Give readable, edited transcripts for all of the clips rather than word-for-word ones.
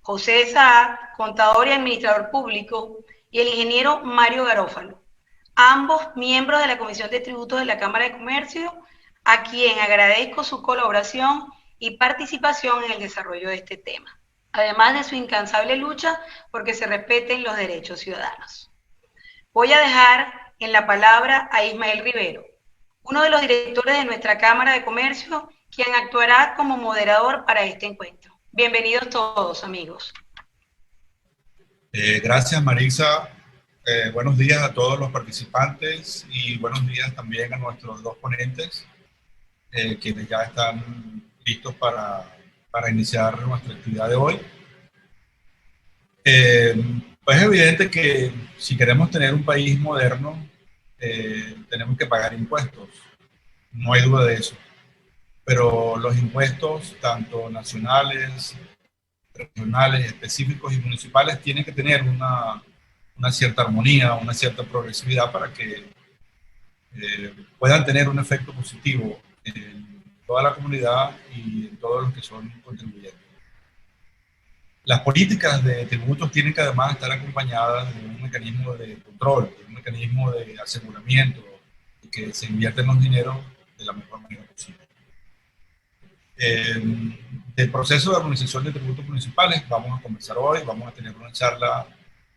José Saad, contador y administrador público, y el ingeniero Mario Garófalo, ambos miembros de la Comisión de Tributos de la Cámara de Comercio, a quien agradezco su colaboración y participación en el desarrollo de este tema, además de su incansable lucha porque se respeten los derechos ciudadanos. Voy a dejar en la palabra a Ismael Rivero, uno de los directores de nuestra Cámara de Comercio, quien actuará como moderador para este encuentro. Bienvenidos todos, amigos. Gracias, Marisa. Buenos días a todos los participantes y buenos días también a nuestros dos ponentes, quienes ya están listos para iniciar nuestra actividad de hoy. Pues es evidente que si queremos tener un país moderno, tenemos que pagar impuestos, no hay duda de eso. Pero los impuestos, tanto nacionales, regionales, específicos y municipales, tienen que tener una cierta armonía, una cierta progresividad para que puedan tener un efecto positivo en toda la comunidad y en todos los que son contribuyentes. Las políticas de tributos tienen que además estar acompañadas de un mecanismo de control, de un mecanismo de aseguramiento, de que se invierten los dineros de la mejor manera posible. Del proceso de armonización de tributos municipales vamos a conversar hoy, vamos a tener una charla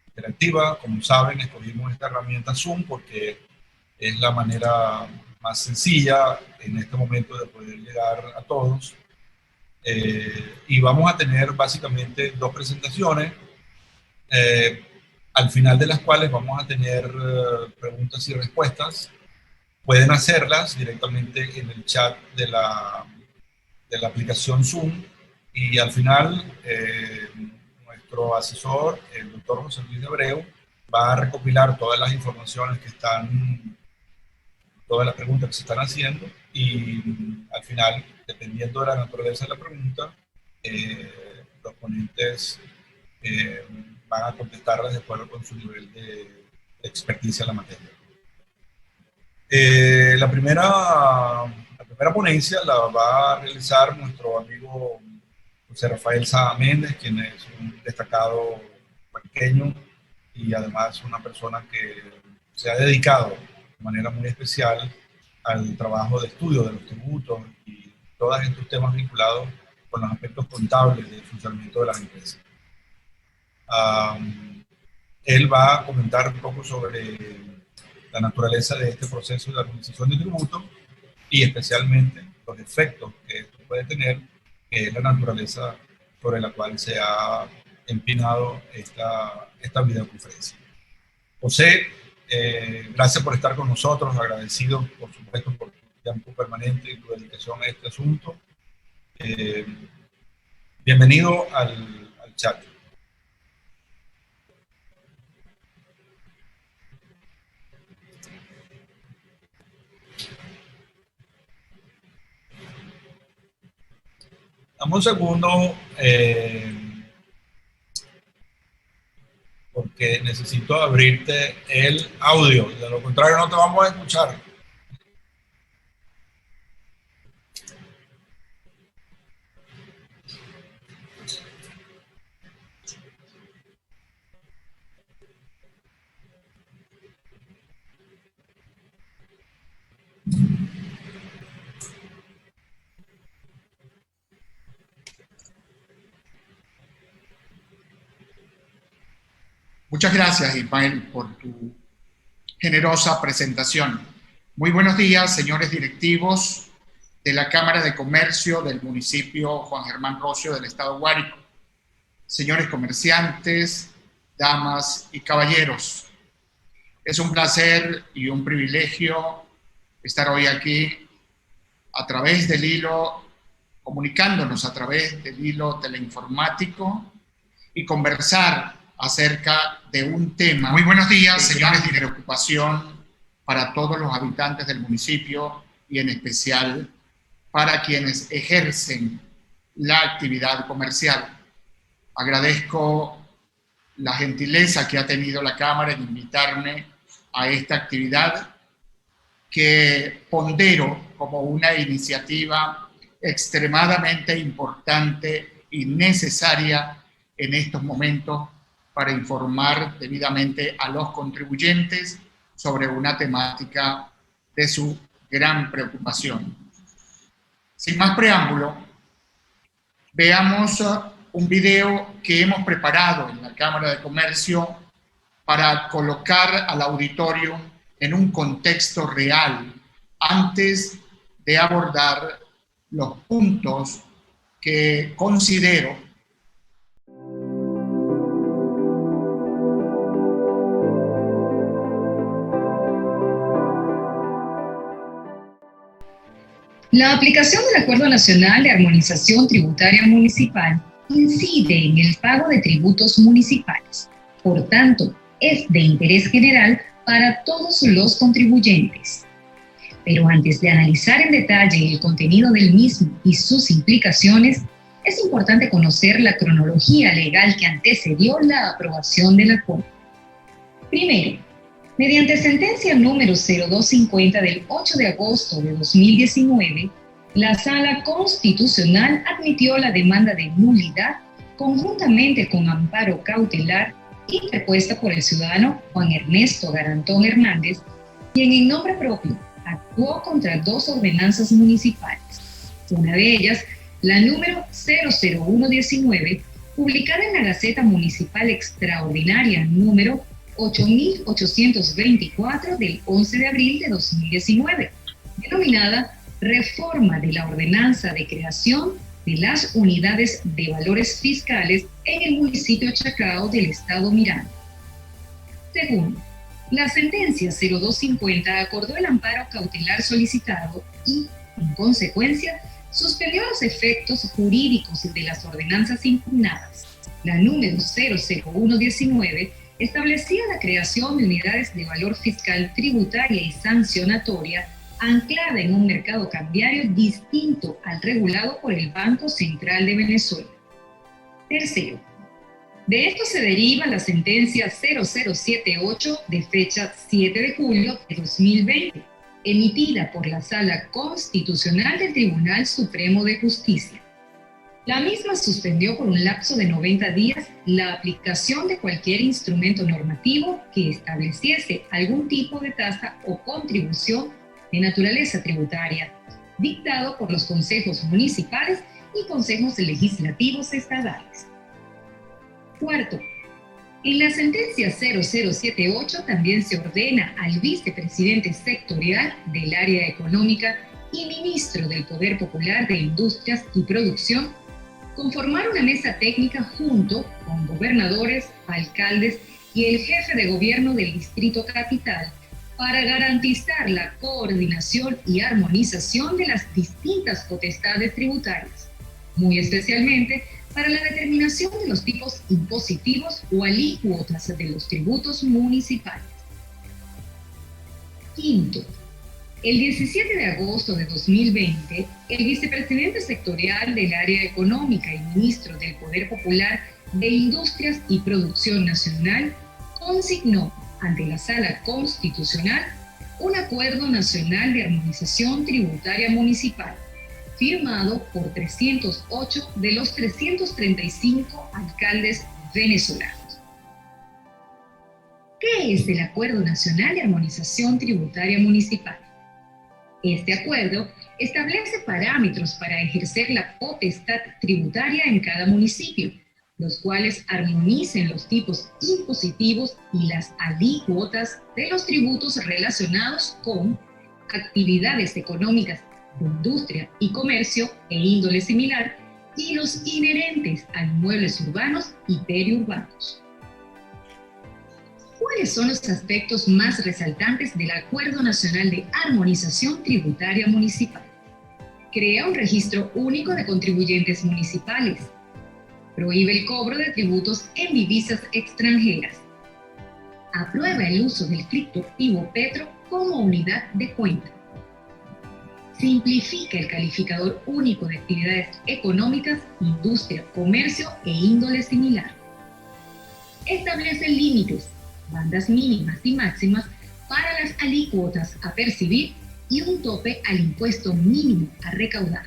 interactiva. Como saben, escogimos esta herramienta Zoom porque es la manera más sencilla en este momento de poder llegar a todos. Y vamos a tener básicamente dos presentaciones, al final de las cuales vamos a tener preguntas y respuestas. Pueden hacerlas directamente en el chat de la aplicación Zoom, y al final nuestro asesor, el doctor José Luis de Abreu, va a recopilar todas las informaciones que están, todas las preguntas que se están haciendo, y al final, dependiendo de la naturaleza de la pregunta, los ponentes van a contestarlas de acuerdo con su nivel de experticia en la materia. La primera ponencia la va a realizar nuestro amigo José Rafael Saad Méndez, quien es un destacado mariqueño y además una persona que se ha dedicado de manera muy especial al trabajo de estudio de los tributos y todos estos temas vinculados con los aspectos contables del funcionamiento de las empresas. Él va a comentar un poco sobre la naturaleza de este proceso de armonización de tributos y especialmente los efectos que esto puede tener, que es la naturaleza sobre la cual se ha empinado esta videoconferencia. José, gracias por estar con nosotros, agradecido por supuesto por tu tiempo permanente y tu dedicación a este asunto. Bienvenido al chat. Dame un segundo, porque necesito abrirte el audio, de lo contrario no te vamos a escuchar. Muchas gracias, Ismael, por tu generosa presentación. Muy buenos días, señores directivos de la Cámara de Comercio del municipio Juan Germán Rocio del estado Guárico, señores comerciantes, damas y caballeros. Es un placer y un privilegio estar hoy aquí a través del hilo, comunicándonos a través del hilo teleinformático y conversar acerca de un tema. Muy buenos días, señores, de preocupación para todos los habitantes del municipio y en especial para quienes ejercen la actividad comercial. Agradezco la gentileza que ha tenido la Cámara en invitarme a esta actividad que pondero como una iniciativa extremadamente importante y necesaria en estos momentos para informar debidamente a los contribuyentes sobre una temática de su gran preocupación. Sin más preámbulo, veamos un video que hemos preparado en la Cámara de Comercio para colocar al auditorio en un contexto real antes de abordar los puntos que considero La aplicación del Acuerdo Nacional de Armonización Tributaria Municipal incide en el pago de tributos municipales. Por tanto, es de interés general para todos los contribuyentes. Pero antes de analizar en detalle el contenido del mismo y sus implicaciones, es importante conocer la cronología legal que antecedió la aprobación del acuerdo. Primero, mediante sentencia número 0250 del 8 de agosto de 2019, la Sala Constitucional admitió la demanda de nulidad conjuntamente con amparo cautelar interpuesta por el ciudadano Juan Ernesto Garantón Hernández, quien en nombre propio actuó contra dos ordenanzas municipales. Una de ellas, la número 00119, publicada en la Gaceta Municipal Extraordinaria número 8.824 del 11 de abril de 2019, denominada Reforma de la Ordenanza de Creación de las Unidades de Valores Fiscales en el municipio Chacao del Estado Miranda. Segundo, la sentencia 0250 acordó el amparo cautelar solicitado y, en consecuencia, suspendió los efectos jurídicos de las ordenanzas impugnadas. La número 00119 establecía la creación de unidades de valor fiscal tributaria y sancionatoria anclada en un mercado cambiario distinto al regulado por el Banco Central de Venezuela. Tercero, de esto se deriva la sentencia 0078 de fecha 7 de julio de 2020, emitida por la Sala Constitucional del Tribunal Supremo de Justicia. La misma suspendió por un lapso de 90 días la aplicación de cualquier instrumento normativo que estableciese algún tipo de tasa o contribución de naturaleza tributaria, dictado por los consejos municipales y consejos legislativos estatales. Cuarto, en la sentencia 0078 también se ordena al vicepresidente sectorial del área económica y ministro del Poder Popular de Industrias y Producción conformar una mesa técnica junto con gobernadores, alcaldes y el jefe de gobierno del Distrito Capital para garantizar la coordinación y armonización de las distintas potestades tributarias, muy especialmente para la determinación de los tipos impositivos o alícuotas de los tributos municipales. Quinto, el 17 de agosto de 2020, el vicepresidente sectorial del área económica y ministro del Poder Popular de Industrias y Producción Nacional consignó ante la Sala Constitucional un Acuerdo Nacional de Armonización Tributaria Municipal, firmado por 308 de los 335 alcaldes venezolanos. ¿Qué es el Acuerdo Nacional de Armonización Tributaria Municipal? Este acuerdo establece parámetros para ejercer la potestad tributaria en cada municipio, los cuales armonicen los tipos impositivos y las alícuotas de los tributos relacionados con actividades económicas de industria y comercio e índole similar y los inherentes a inmuebles urbanos y periurbanos. ¿Cuáles son los aspectos más resaltantes del Acuerdo Nacional de Armonización Tributaria Municipal? Crea un registro único de contribuyentes municipales. Prohíbe el cobro de tributos en divisas extranjeras. Aprueba el uso del criptoactivo Petro como unidad de cuenta. Simplifica el calificador único de actividades económicas, industria, comercio e índole similar. Establece límites, bandas mínimas y máximas para las alícuotas a percibir y un tope al impuesto mínimo a recaudar.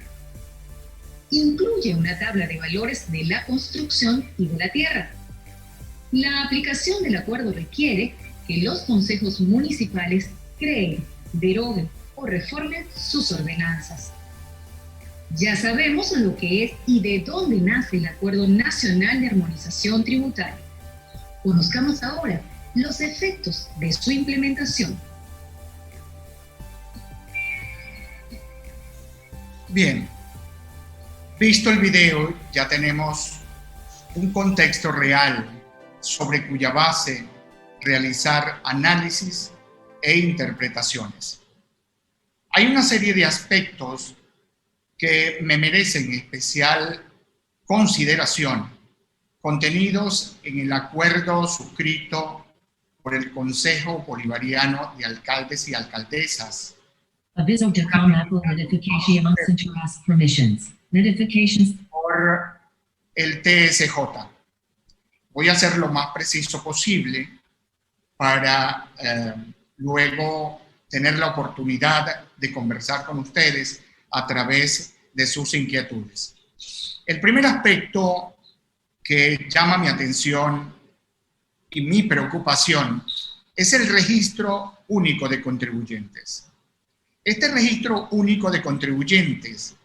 incluye una tabla de valores de la construcción y de la tierra. La aplicación del acuerdo requiere que los consejos municipales creen, deroguen o reformen sus ordenanzas. Ya sabemos lo que es y de dónde nace el Acuerdo Nacional de Armonización Tributaria. Conozcamos ahora los efectos de su implementación. Bien, visto el video, ya tenemos un contexto real sobre cuya base realizar análisis e interpretaciones. Hay una serie de aspectos que me merecen especial consideración, contenidos en el acuerdo suscrito por el Consejo Bolivariano de Alcaldes y Alcaldesas. Por el TSJ. Voy a ser lo más preciso posible para luego tener la oportunidad de conversar con ustedes a través de sus inquietudes. El primer aspecto que llama mi atención y mi preocupación es el registro único de contribuyentes. Este registro único de contribuyentes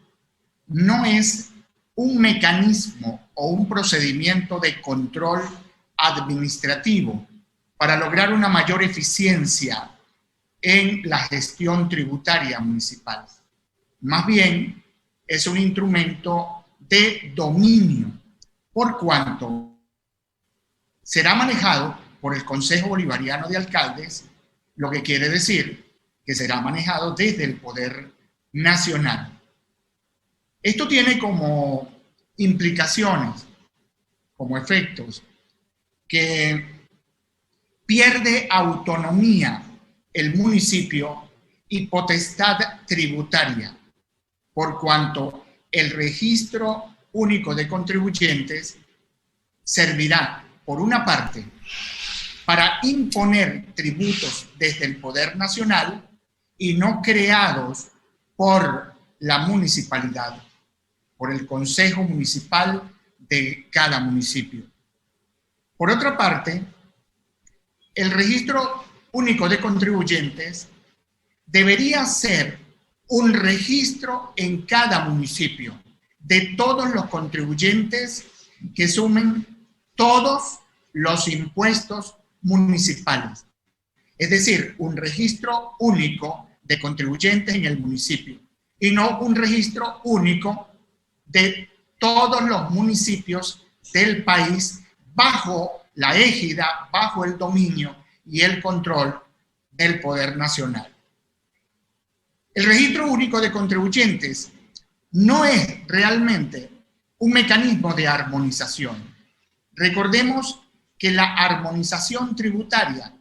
no es un mecanismo o un procedimiento de control administrativo para lograr una mayor eficiencia en la gestión tributaria municipal. Más bien, es un instrumento de dominio, por cuanto será manejado por el Consejo Bolivariano de Alcaldes, lo que quiere decir que será manejado desde el Poder Nacional. Esto tiene como implicaciones, como efectos, que pierde autonomía el municipio y potestad tributaria, por cuanto el registro único de contribuyentes servirá, por una parte, para imponer tributos desde el Poder Nacional y no creados por la municipalidad, por el Consejo Municipal de cada municipio. Por otra parte, el registro único de contribuyentes debería ser un registro en cada municipio de todos los contribuyentes que sumen todos los impuestos municipales. Es decir, un registro único de contribuyentes en el municipio y no un registro único de todos los municipios del país bajo la égida, bajo el dominio y el control del Poder Nacional. El registro único de contribuyentes no es realmente un mecanismo de armonización. Recordemos que la armonización tributaria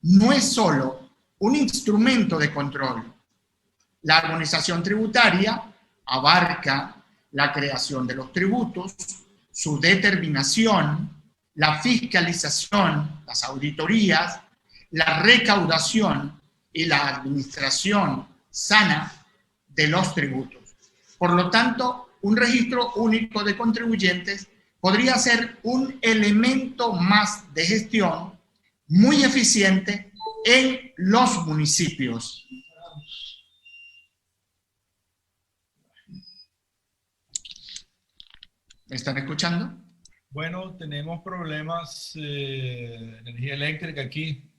no es solo un instrumento de control. La armonización tributaria abarca la creación de los tributos, su determinación, la fiscalización, las auditorías, la recaudación y la administración sana de los tributos. Por lo tanto, un registro único de contribuyentes podría ser un elemento más de gestión muy eficiente en los municipios. ¿Me están escuchando? Bueno, tenemos problemas de energía eléctrica aquí.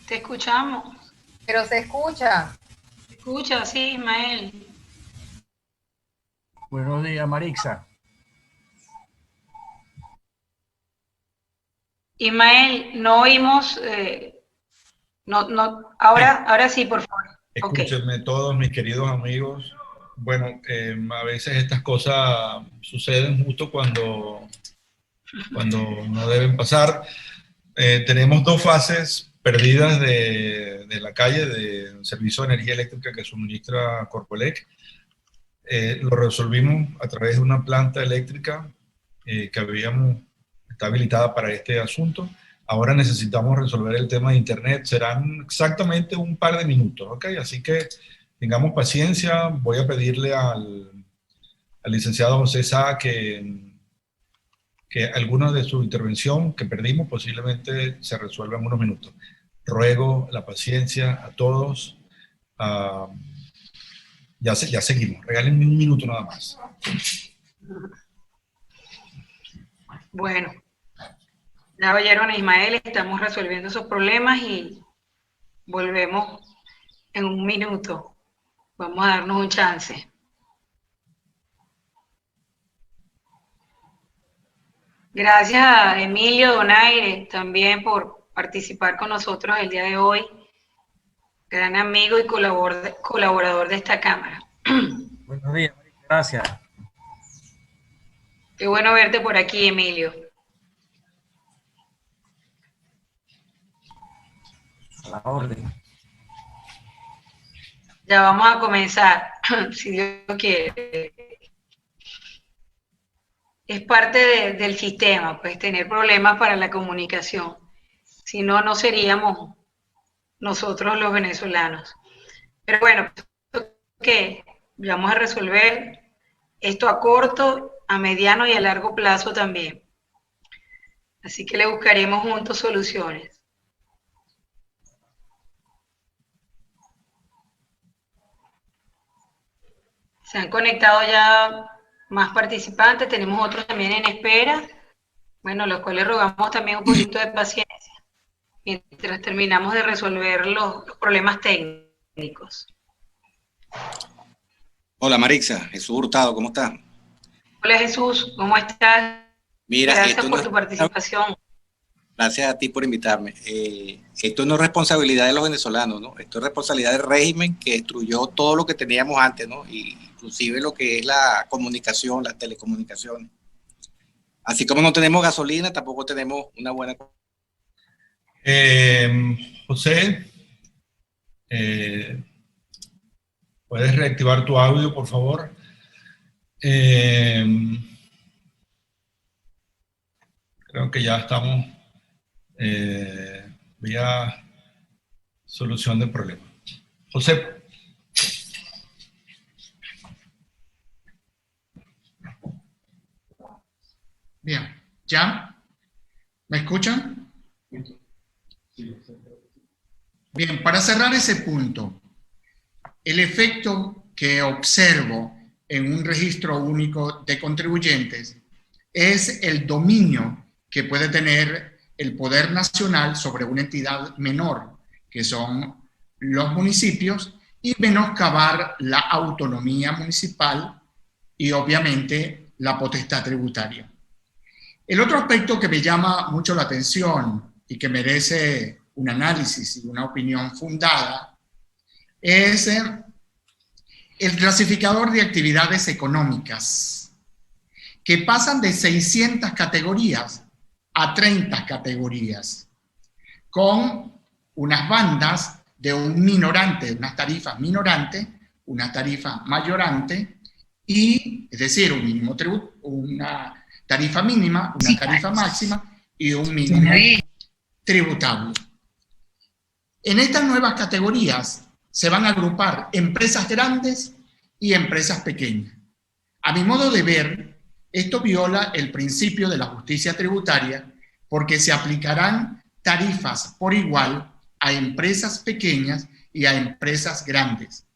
Te escuchamos. Pero se escucha. Te escucha, sí, Ismael. Buenos días, Marixa. Ismael, no oímos. Ahora sí, por favor. Escúchenme todos mis queridos amigos. Bueno, a veces estas cosas suceden justo cuando no deben pasar. Tenemos dos fases perdidas de la calle, del servicio de energía eléctrica que suministra Corpoelec. Lo resolvimos a través de una planta eléctrica que está habilitada para este asunto. Ahora necesitamos resolver el tema de internet. Serán exactamente un par de minutos, ¿ok? Así que tengamos paciencia. Voy a pedirle al licenciado José Sá que alguna de su intervención que perdimos posiblemente se resuelva en unos minutos. Ruego la paciencia a todos. Ya seguimos. Regálenme un minuto nada más. Bueno, ya oyeron a Ismael, estamos resolviendo esos problemas y volvemos en un minuto. Vamos a darnos un chance. Gracias a Emilio Donaire también por participar con nosotros el día de hoy. Gran amigo y colaborador de esta Cámara. Buenos días, gracias. Qué bueno verte por aquí, Emilio. A la orden. Ya vamos a comenzar, si Dios quiere. Es parte del sistema, pues tener problemas para la comunicación. Si no, no seríamos nosotros los venezolanos. Pero bueno, que vamos a resolver esto a corto, a mediano y a largo plazo también. Así que le buscaremos juntos soluciones. Se han conectado ya más participantes, tenemos otros también en espera, bueno, los cuales rogamos también un poquito de paciencia, mientras terminamos de resolver los problemas técnicos. Hola Marixa, Jesús Hurtado, ¿cómo estás? Hola Jesús, ¿cómo estás? Mira, gracias por tu participación. Gracias a ti por invitarme. Esto no es responsabilidad de los venezolanos, ¿no? Esto es responsabilidad del régimen que destruyó todo lo que teníamos antes, ¿no? Y inclusive lo que es la comunicación, las telecomunicaciones. Así como no tenemos gasolina, tampoco tenemos una buena... José, ¿puedes reactivar tu audio, por favor? Creo que ya estamos vía solución del problema. José. Bien, ¿ya? ¿Me escuchan? Bien, para cerrar ese punto, el efecto que observo en un registro único de contribuyentes es el dominio que puede tener el poder nacional sobre una entidad menor, que son los municipios, y menoscabar la autonomía municipal y obviamente la potestad tributaria. El otro aspecto que me llama mucho la atención y que merece un análisis y una opinión fundada es el clasificador de actividades económicas, que pasan de 600 categorías a 30 categorías, con unas bandas de un minorante, unas tarifas minorantes, una tarifa mayorante, y, es decir, un mínimo tributo, una tarifa mínima, una tarifa máxima y un mínimo tributable. En estas nuevas categorías se van a agrupar empresas grandes y empresas pequeñas. A mi modo de ver, esto viola el principio de la justicia tributaria porque se aplicarán tarifas por igual a empresas pequeñas y a empresas grandes,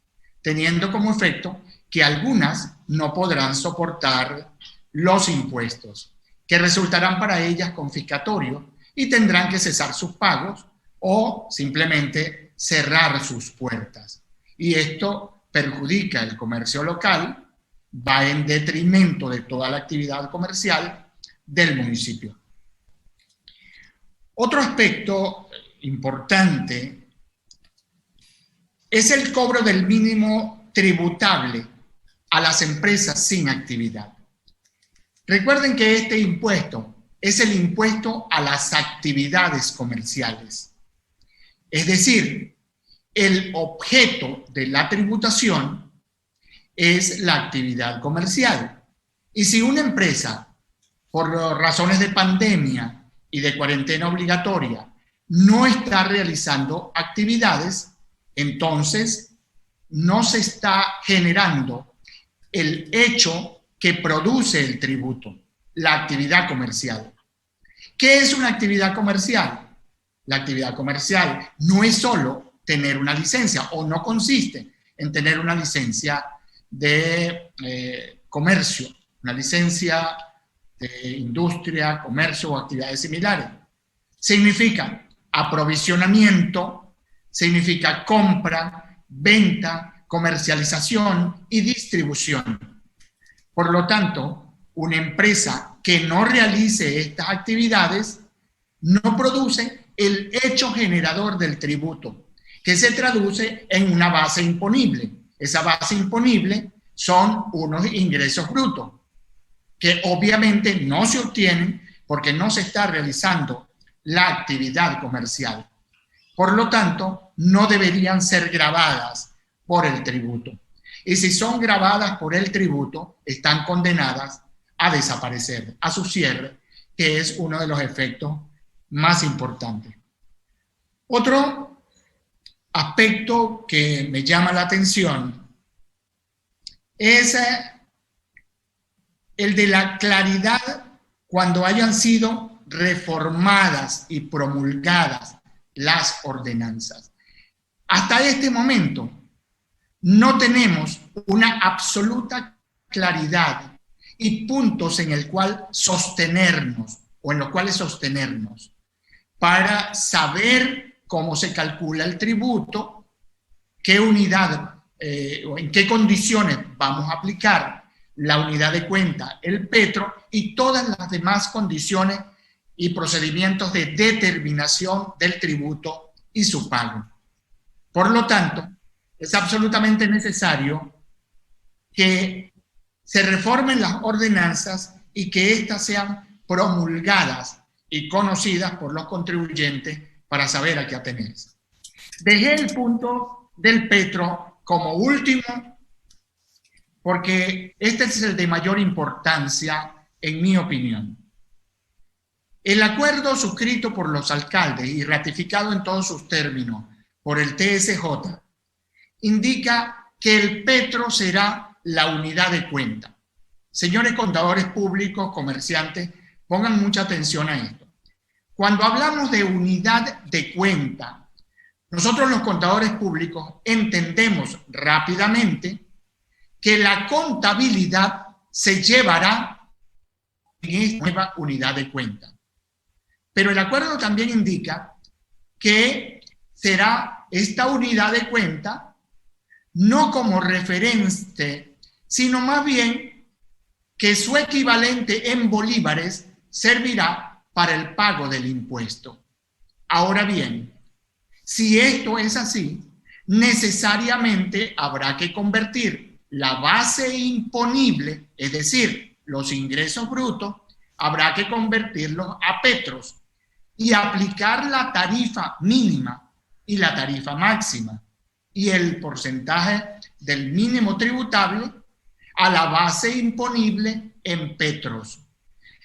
teniendo como efecto que algunas no podrán soportar los impuestos, que resultarán para ellas confiscatorios y tendrán que cesar sus pagos o simplemente cerrar sus puertas. Y esto perjudica el comercio local, va en detrimento de toda la actividad comercial del municipio. Otro aspecto importante es el cobro del mínimo tributable a las empresas sin actividad. Recuerden que este impuesto es el impuesto a las actividades comerciales. Es decir, el objeto de la tributación es la actividad comercial. Y si una empresa, por razones de pandemia y de cuarentena obligatoria, no está realizando actividades, entonces no se está generando el hecho que produce el tributo, la actividad comercial. ¿Qué es una actividad comercial? La actividad comercial no es solo tener una licencia, o no consiste en tener una licencia de comercio, una licencia de industria, comercio o actividades similares. Significa aprovisionamiento, significa compra, venta, comercialización y distribución. Por lo tanto, una empresa que no realice estas actividades no produce el hecho generador del tributo, que se traduce en una base imponible. Esa base imponible son unos ingresos brutos, que obviamente no se obtienen porque no se está realizando la actividad comercial. Por lo tanto, no deberían ser gravadas por el tributo. Y si son gravadas por el tributo, están condenadas a desaparecer, a su cierre, que es uno de los efectos más importantes. Otro aspecto que me llama la atención es el de la claridad cuando hayan sido reformadas y promulgadas las ordenanzas. Hasta este momento no tenemos una absoluta claridad y puntos en el cual sostenernos o en los cuales sostenernos para saber cómo se calcula el tributo, qué unidad o en qué condiciones vamos a aplicar la unidad de cuenta, el petro y todas las demás condiciones y procedimientos de determinación del tributo y su pago. Por lo tanto, es absolutamente necesario que se reformen las ordenanzas y que éstas sean promulgadas y conocidas por los contribuyentes para saber a qué atenerse. Dejé el punto del petro como último porque este es el de mayor importancia en mi opinión. El acuerdo suscrito por los alcaldes y ratificado en todos sus términos por el TSJ indica que el petro será la unidad de cuenta. Señores contadores públicos, comerciantes, pongan mucha atención a esto. Cuando hablamos de unidad de cuenta, nosotros los contadores públicos entendemos rápidamente que la contabilidad se llevará en esta nueva unidad de cuenta. Pero el acuerdo también indica que será esta unidad de cuenta no como referente, sino más bien que su equivalente en bolívares servirá para el pago del impuesto. Ahora bien, si esto es así, necesariamente habrá que convertir la base imponible, es decir, los ingresos brutos, habrá que convertirlos a petros y aplicar la tarifa mínima y la tarifa máxima y el porcentaje del mínimo tributable a la base imponible en petros.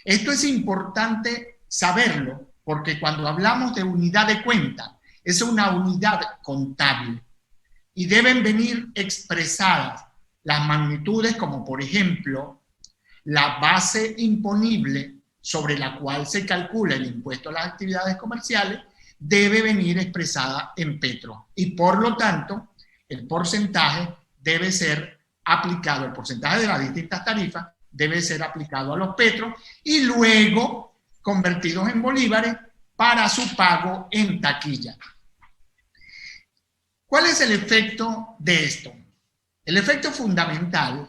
Esto es importante saberlo porque cuando hablamos de unidad de cuenta, es una unidad contable y deben venir expresadas las magnitudes como por ejemplo la base imponible sobre la cual se calcula el impuesto a las actividades comerciales debe venir expresada en petro y por lo tanto el porcentaje debe ser aplicado, el porcentaje de las distintas tarifas debe ser aplicado a los petros y luego convertidos en bolívares para su pago en taquilla. ¿Cuál es el efecto de esto? El efecto fundamental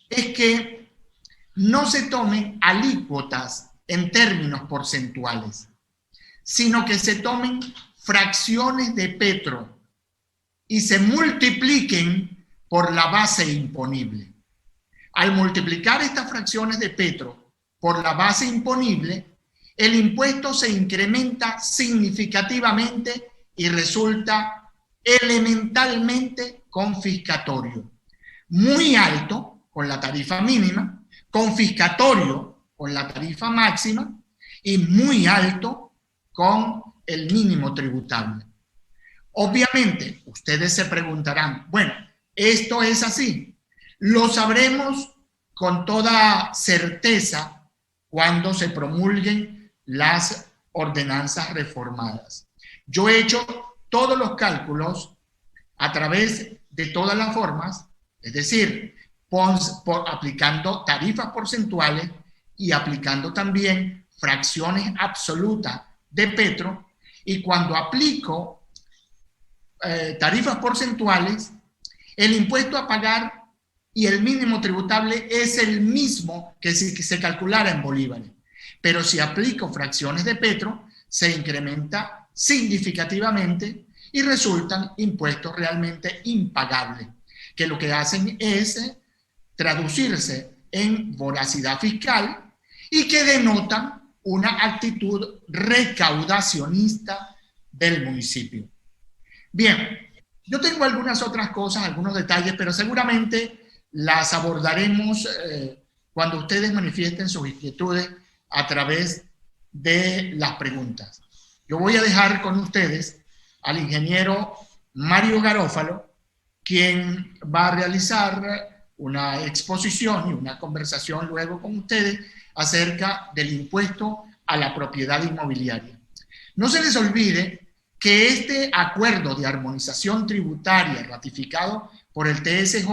es que no se tomen alícuotas en términos porcentuales, sino que se tomen fracciones de petro y se multipliquen por la base imponible. Al multiplicar estas fracciones de petro por la base imponible, el impuesto se incrementa significativamente y resulta elementalmente confiscatorio. Muy alto con la tarifa mínima, confiscatorio con la tarifa máxima y muy alto con el mínimo tributable. Obviamente, ustedes se preguntarán, bueno, ¿esto es así? Lo sabremos con toda certeza cuando se promulguen las ordenanzas reformadas. Yo he hecho todos los cálculos a través de todas las formas, es decir, aplicando tarifas porcentuales y aplicando también fracciones absolutas de Petro, y cuando aplico tarifas porcentuales, el impuesto a pagar y el mínimo tributable es el mismo que si se calculara en bolívares. Pero si aplico fracciones de Petro, se incrementa significativamente y resultan impuestos realmente impagables, que lo que hacen es traducirse en voracidad fiscal y que denotan una actitud recaudacionista del municipio. Bien, yo tengo algunas otras cosas, algunos detalles, pero seguramente las abordaremos cuando ustedes manifiesten sus inquietudes a través de las preguntas. Yo voy a dejar con ustedes al ingeniero Mario Garófalo, quien va a realizar una exposición y una conversación luego con ustedes acerca del impuesto a la propiedad inmobiliaria. No se les olvide que este acuerdo de armonización tributaria ratificado por el TSJ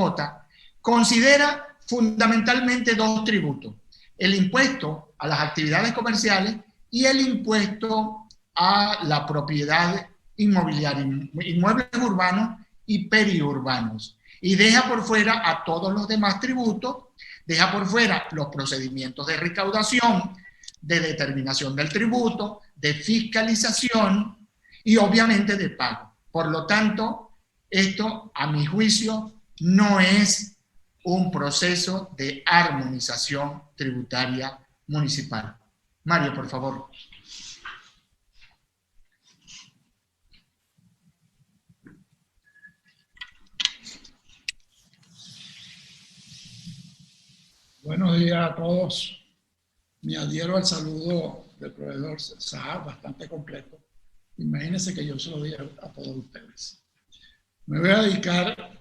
considera fundamentalmente dos tributos: el impuesto a las actividades comerciales y el impuesto a la propiedad inmobiliaria, inmuebles urbanos y periurbanos, y deja por fuera a todos los demás tributos, deja por fuera los procedimientos de recaudación, de determinación del tributo, de fiscalización y obviamente de pago. Por lo tanto, esto, a mi juicio, no es un proceso de armonización tributaria municipal. Mario, por favor. Buenos días a todos. Me adhiero al saludo del profesor Saab, bastante completo. Imagínense que yo se lo di a todos ustedes. Me voy a dedicar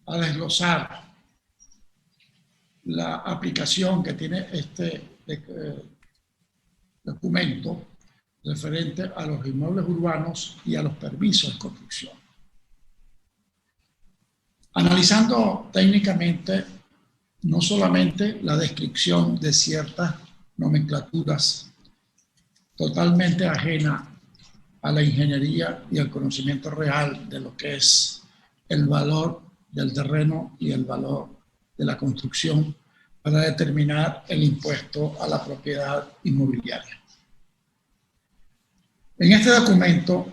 a desglosar la aplicación que tiene este documento referente a los inmuebles urbanos y a los permisos de construcción. Analizando técnicamente no solamente la descripción de ciertas nomenclaturas totalmente ajena a la ingeniería y al conocimiento real de lo que es el valor del terreno y el valor de la construcción para determinar el impuesto a la propiedad inmobiliaria. En este documento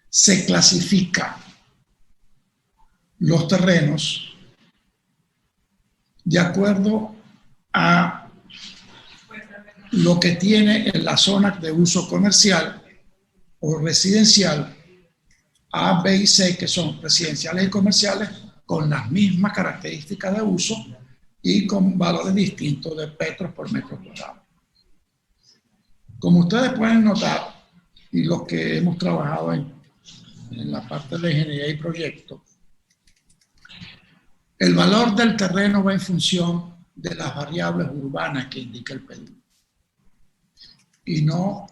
se clasifica los terrenos de acuerdo a lo que tiene en la zona de uso comercial o residencial A, B y C, que son residenciales y comerciales con las mismas características de uso y con valores distintos de petros por metro cuadrado. Como ustedes pueden notar, y los que hemos trabajado en la parte de ingeniería y proyecto, el valor del terreno va en función de las variables urbanas que indica el PDU y no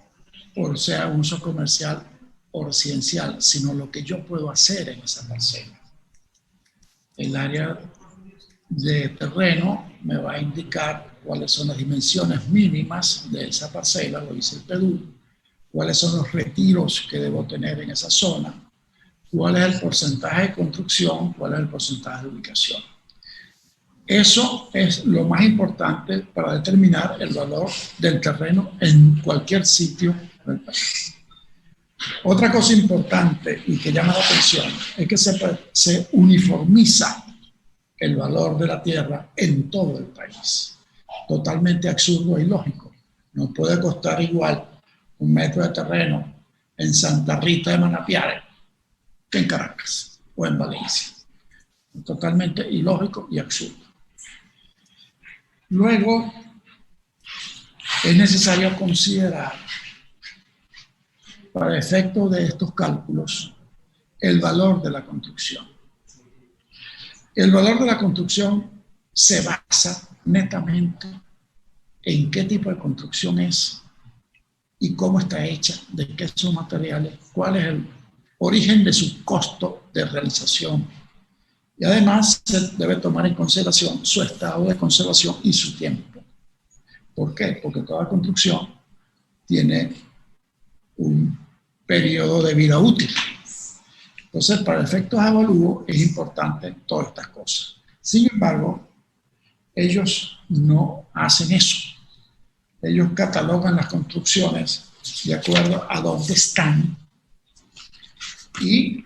por sea uso comercial o residencial, sino lo que yo puedo hacer en esa parcela. El área de terreno me va a indicar cuáles son las dimensiones mínimas de esa parcela, lo dice el PDU, cuáles son los retiros que debo tener en esa zona, cuál es el porcentaje de construcción, cuál es el porcentaje de ubicación. Eso es lo más importante para determinar el valor del terreno en cualquier sitio del país. Otra cosa importante y que llama la atención es que se uniformiza el valor de la tierra en todo el país. Totalmente absurdo e ilógico. No puede costar igual un metro de terreno en Santa Rita de Manapiare que en Caracas o en Valencia. Totalmente ilógico y absurdo. Luego, es necesario considerar, para efecto de estos cálculos, el valor de la construcción. El valor de la construcción se basa netamente en qué tipo de construcción es y cómo está hecha, de qué son materiales, cuál es el origen de su costo de realización. Y además se debe tomar en consideración su estado de conservación y su tiempo. ¿Por qué? Porque toda construcción tiene un periodo de vida útil. Entonces, para efectos de avalúo es importante todas estas cosas. Sin embargo, ellos no hacen eso. Ellos catalogan las construcciones de acuerdo a dónde están y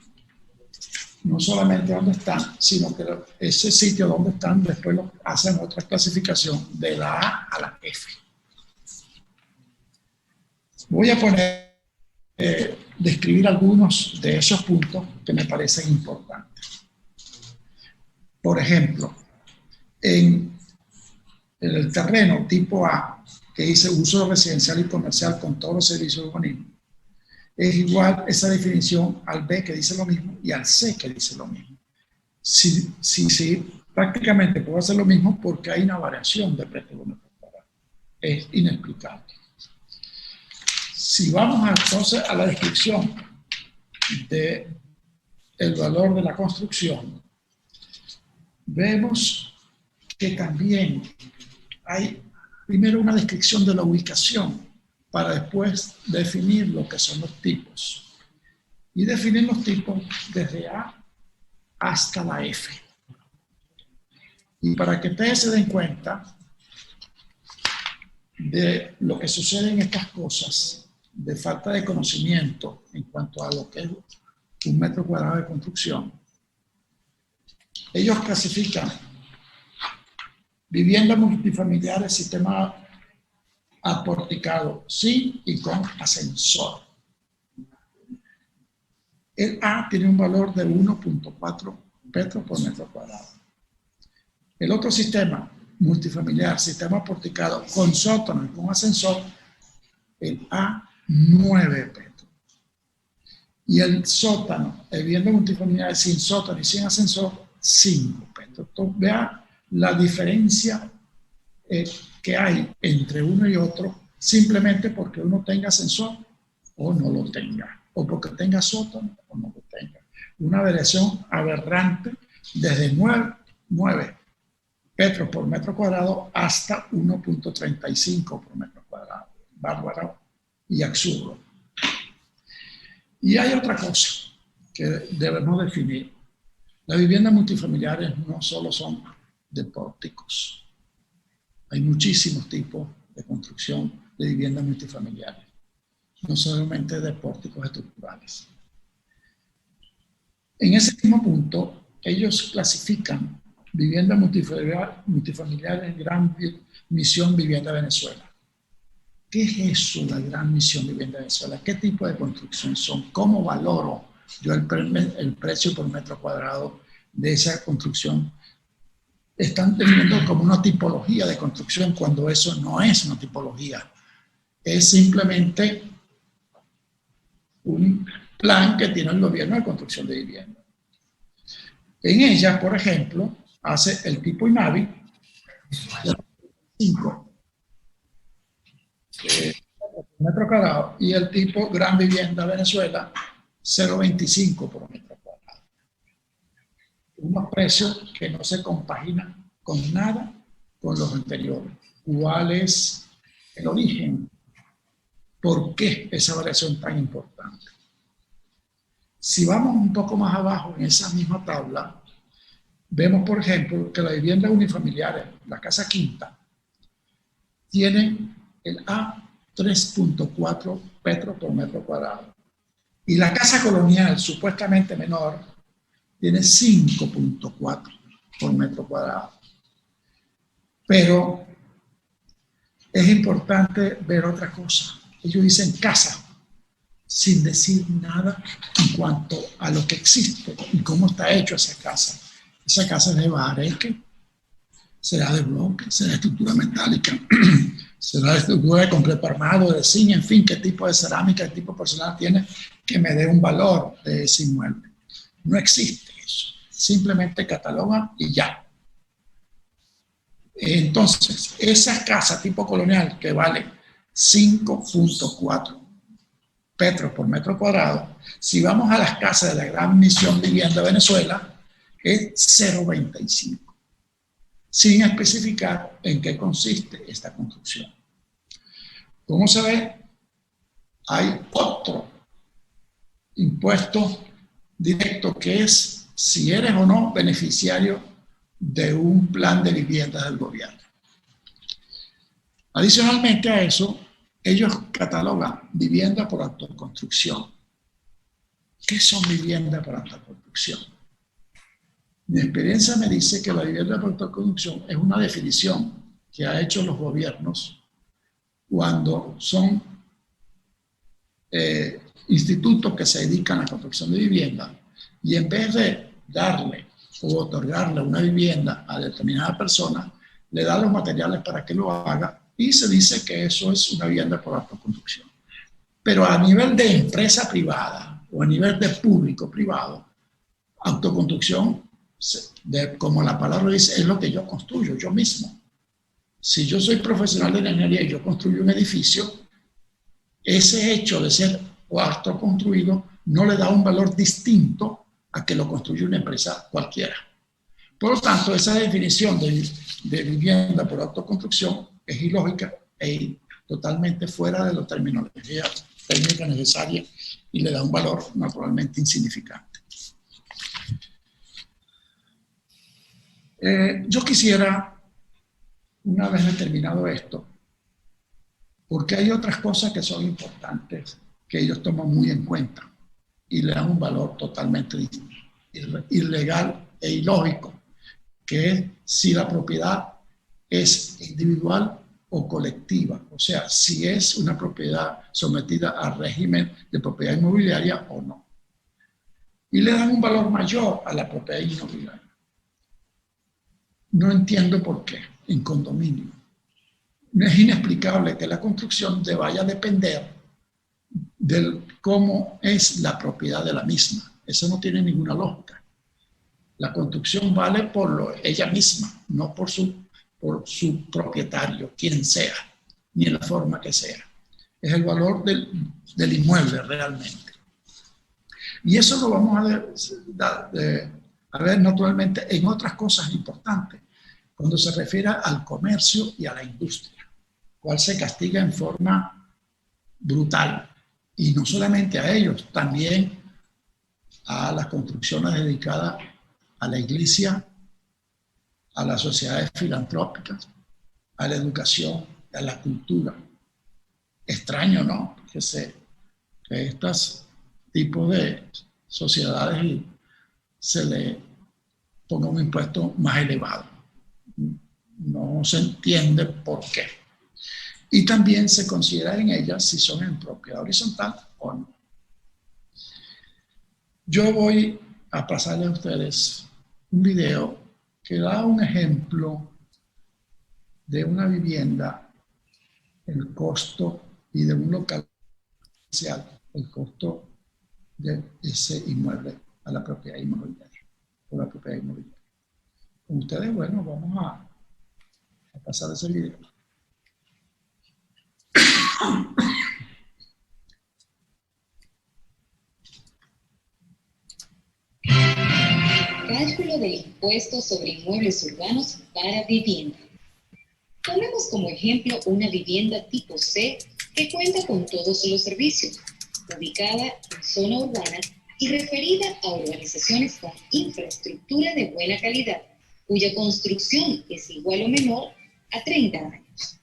no solamente dónde están, sino que ese sitio donde están después lo hacen otra clasificación de la A a la F. Voy a describir algunos de esos puntos que me parecen importantes. Por ejemplo, en el terreno tipo A, que dice uso residencial y comercial con todos los servicios de urbanismo, es igual esa definición al B, que dice lo mismo, y al C, que dice lo mismo. Sí, prácticamente puedo hacer lo mismo porque hay una variación de precio por metro cuadrado. Es inexplicable. Si vamos entonces a la descripción del valor de la construcción, vemos que también hay primero una descripción de la ubicación para después definir lo que son los tipos. Y definir los tipos desde A hasta la F. Y para que ustedes se den cuenta de lo que sucede en estas cosas, de falta de conocimiento en cuanto a lo que es un metro cuadrado de construcción, ellos clasifican viviendas multifamiliares, sistema aporticado, sin y con ascensor. El A tiene un valor de 1.4 petros por metro cuadrado. El otro sistema multifamiliar, sistema aporticado con sótano y con ascensor, el A 9 petros. Y el sótano, el vivienda multifamiliar sin sótano y sin ascensor, 5 petros. Entonces, vea la diferencia que hay entre uno y otro, simplemente porque uno tenga ascensor o no lo tenga, o porque tenga sótano o no lo tenga. Una variación aberrante desde 9 petros por metro cuadrado hasta 1.35 por metro cuadrado. Bárbaro y absurdo. Y hay otra cosa que debemos definir. Las viviendas multifamiliares no solo son de pórticos. Hay muchísimos tipos de construcción de viviendas multifamiliares, no solamente de pórticos estructurales. En ese mismo punto, ellos clasifican viviendas multifamiliares en Gran Misión Vivienda Venezuela. ¿Qué es eso, la Gran Misión Vivienda Venezuela? ¿Qué tipo de construcción son? ¿Cómo valoro yo el precio por metro cuadrado de esa construcción? Están teniendo como una tipología de construcción cuando eso no es una tipología. Es simplemente un plan que tiene el gobierno de construcción de vivienda. En ella, por ejemplo, hace el tipo INAVI 5 metro cuadrado y el tipo Gran Vivienda Venezuela 0.25 por metro cuadrado. Unos precios que no se compaginan con nada con los anteriores. ¿Cuál es el origen? ¿Por qué esa variación tan importante? Si vamos un poco más abajo en esa misma tabla, vemos, por ejemplo, que las viviendas unifamiliares, la casa quinta, tienen el A 3.4 petros por metro cuadrado. Y la casa colonial, supuestamente menor, tiene 5.4 por metro cuadrado. Pero es importante ver otra cosa. Ellos dicen casa. sin decir nada en cuanto a lo que existe y cómo está hecho esa casa. Esa casa es de bahareque, será de bloque, será de estructura metálica, será de estructura de concreto armado, de zinc, en fin, qué tipo de cerámica, qué tipo de porcelana tiene que me dé un valor de ese inmueble. No existe eso. Simplemente catalogan y ya. Entonces, esa casa tipo colonial que vale 5.4 petros por metro cuadrado, si vamos a las casas de la Gran Misión Vivienda de Venezuela, es 0.25, sin especificar en qué consiste esta construcción. Como se ve, hay otro impuesto directo que es si eres o no beneficiario de un plan de vivienda del gobierno. Adicionalmente a eso, ellos catalogan vivienda por autoconstrucción. ¿Qué son viviendas por autoconstrucción? Mi experiencia me dice que la vivienda por autoconstrucción es una definición que han hecho los gobiernos cuando son institutos que se dedican a la construcción de vivienda, y en vez de darle o otorgarle una vivienda a determinada persona, le da los materiales para que lo haga y se dice que eso es una vivienda por autoconstrucción. Pero a nivel de empresa privada o a nivel de público privado, autoconstrucción, como la palabra dice, es lo que yo construyo, yo mismo. Si yo soy profesional de la ingeniería y yo construyo un edificio, ese hecho de ser autoconstruido no le da un valor distinto a que lo construye una empresa cualquiera. Por lo tanto, esa definición de vivienda por autoconstrucción es ilógica e totalmente fuera de la terminología técnica necesaria y le da un valor naturalmente insignificante. Yo quisiera, una vez determinado esto, porque hay otras cosas que son importantes que ellos toman muy en cuenta y le dan un valor totalmente ilegal e ilógico, que es si la propiedad es individual o colectiva, o sea, si es una propiedad sometida al régimen de propiedad inmobiliaria o no. Y le dan un valor mayor a la propiedad inmobiliaria. No entiendo por qué, en condominio. No es inexplicable que la construcción vaya a depender de cómo es la propiedad de la misma. Eso no tiene ninguna lógica. La construcción vale por ella misma, no por su propietario, quien sea, ni en la forma que sea. Es el valor del inmueble realmente. Y eso lo vamos a ver naturalmente en otras cosas importantes, cuando se refiere al comercio y a la industria, cual se castiga en forma brutal. Y no solamente a ellos, también a las construcciones dedicadas a la iglesia, a las sociedades filantrópicas, a la educación, a la cultura. Extraño, ¿no? Que estos tipos de sociedades se le ponga un impuesto más elevado. No se entiende por qué. Y también se considera en ellas si son en propiedad horizontal o no. Yo voy a pasarles a ustedes un video que da un ejemplo de una vivienda, el costo, y de un local comercial, el costo de ese inmueble a la propiedad inmobiliaria, o la propiedad inmobiliaria. Con ustedes, bueno, vamos a pasar ese video. Cálculo del impuesto sobre inmuebles urbanos para vivienda. Tomemos como ejemplo una vivienda tipo C que cuenta con todos los servicios, ubicada en zona urbana y referida a organizaciones con infraestructura de buena calidad, cuya construcción es igual o menor a 30 años.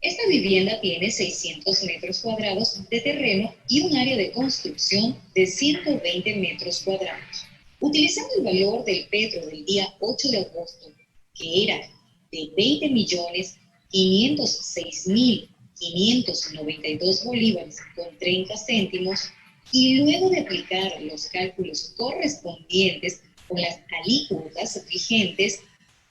Esta vivienda tiene 600 metros cuadrados de terreno y un área de construcción de 120 metros cuadrados. Utilizando el valor del petro del día 8 de agosto, que era de 20.506.500 592 bolívares con 30 céntimos, y luego de aplicar los cálculos correspondientes con las alícuotas vigentes,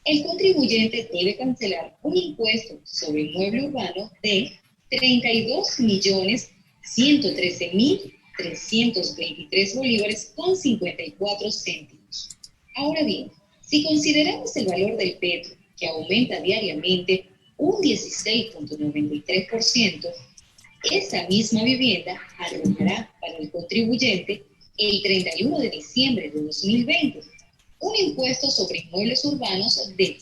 el contribuyente debe cancelar un impuesto sobre inmueble urbano de 32.113.323 bolívares con 54 céntimos. Ahora bien, si consideramos el valor del petro, que aumenta diariamente un 16.93%, esa misma vivienda arrojará para el contribuyente el 31 de diciembre de 2020 un impuesto sobre inmuebles urbanos de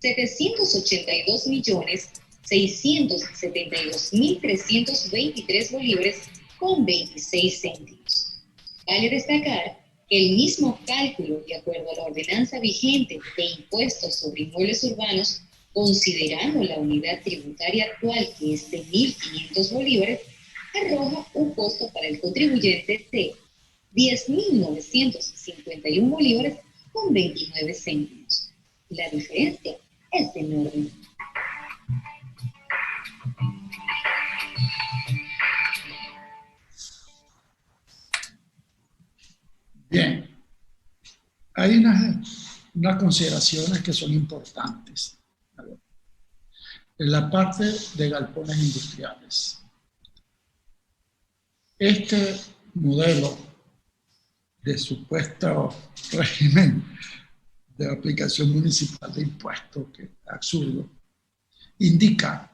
782.672.323 bolívares con 26 céntimos. Vale destacar que el mismo cálculo, de acuerdo a la ordenanza vigente de impuestos sobre inmuebles urbanos, considerando la unidad tributaria actual, que es de 1.500 bolívares, arroja un costo para el contribuyente de 10.951 bolívares con 29 céntimos. La diferencia es enorme. Bien, hay unas consideraciones que son importantes. En la parte de galpones industriales. Este modelo de supuesto régimen de aplicación municipal de impuestos, que es absurdo, indica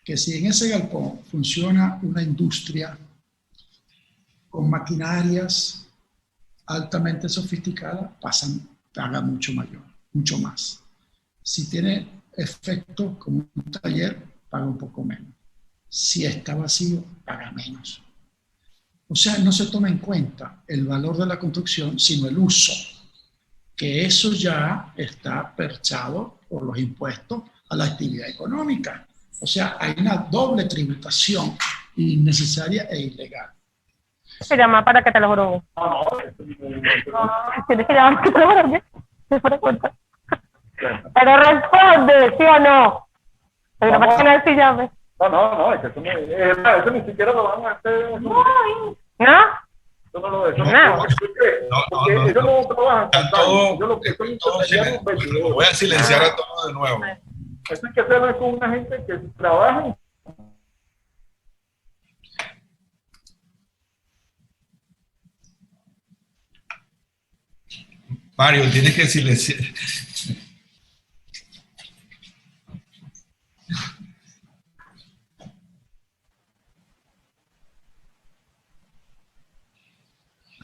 que si en ese galpón funciona una industria con maquinarias altamente sofisticadas, paga mucho más. Si tiene efecto como un taller, paga un poco menos. Si está vacío, paga menos. O sea, no se toma en cuenta el valor de la construcción, sino el uso, que eso ya está perchado por los impuestos a la actividad económica. O sea, hay una doble tributación innecesaria e ilegal. Se llama para que te lo juro. Tienes que llamar para que te lo juro. Pero responde, ¿sí o no? Pero para que no se llame. No, es que eso ni siquiera lo van a hacer. ¿No? Eso no lo No. Porque eso no trabaja. Voy a silenciar a todos de nuevo. Eso hay que hacerlo con una gente que trabaja. Mario, tienes que silenciar.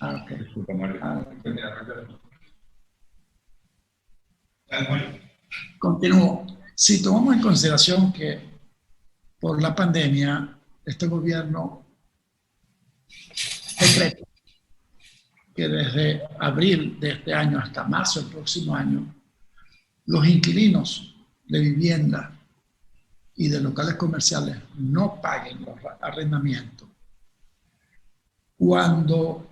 Ok. Disculpa, Mario. Continúo. Si tomamos en consideración que por la pandemia este gobierno decretó que desde abril de este año hasta marzo del próximo año, los inquilinos de vivienda y de locales comerciales no paguen los arrendamientos, cuando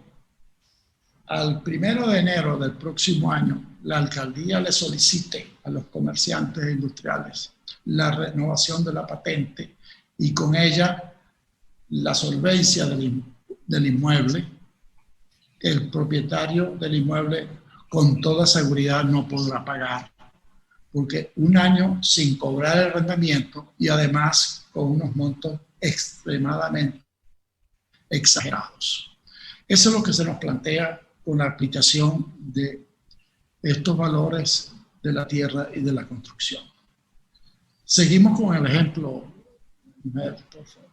al 1 de enero del próximo año la alcaldía le solicite a los comerciantes e industriales la renovación de la patente y con ella la solvencia del inmueble, el propietario del inmueble con toda seguridad no podrá pagar, porque un año sin cobrar el arrendamiento y además con unos montos extremadamente exagerados. Eso es lo que se nos plantea con la aplicación de estos valores de la tierra y de la construcción. Seguimos con el ejemplo. Por favor.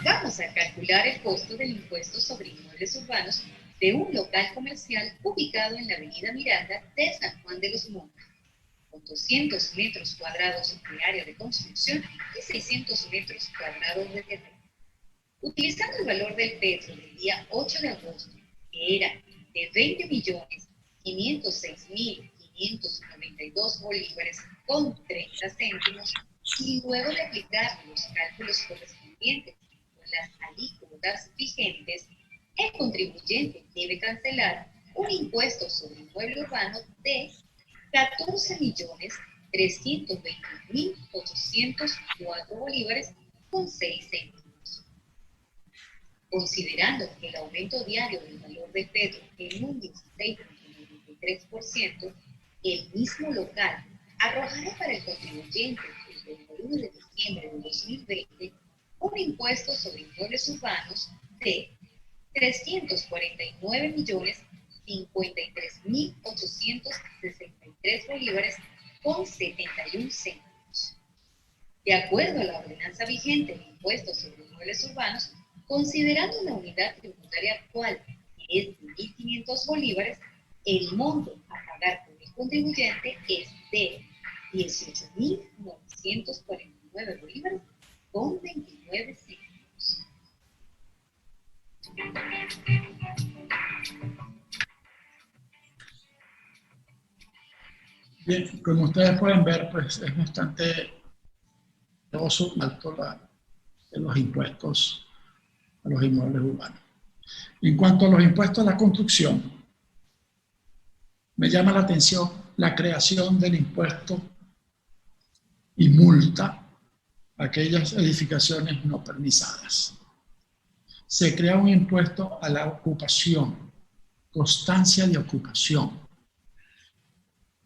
Vamos a calcular el costo del impuesto sobre inmuebles urbanos de un local comercial ubicado en la avenida Miranda de San Juan de los Montes, con 200 metros cuadrados de área de construcción y 600 metros cuadrados de terreno. Utilizando el valor del petro del día 8 de agosto, que era de 20.506.592 bolívares con 30 céntimos, y luego de aplicar los cálculos correspondientes con las alícuotas vigentes, el contribuyente debe cancelar un impuesto sobre inmueble urbano de 14.321.804 bolívares con 6 céntimos. Considerando el aumento diario del valor de petro en un 16.93%, el mismo local arrojará para el contribuyente el 31 de diciembre de 2020 un impuesto sobre inmuebles urbanos de 349.053.863 bolívares con 71 céntimos. De acuerdo a la ordenanza vigente de impuestos sobre inmuebles urbanos, considerando la unidad tributaria actual, que es de 1.500 bolívares, el monto a pagar por el contribuyente es de 18.949 bolívares con 29 céntimos. Bien, como ustedes pueden ver, pues es bastante alto los impuestos a los inmuebles urbanos. En cuanto a los impuestos a la construcción, me llama la atención la creación del impuesto y multa a aquellas edificaciones no permisadas. Se crea un impuesto a la ocupación, constancia de ocupación.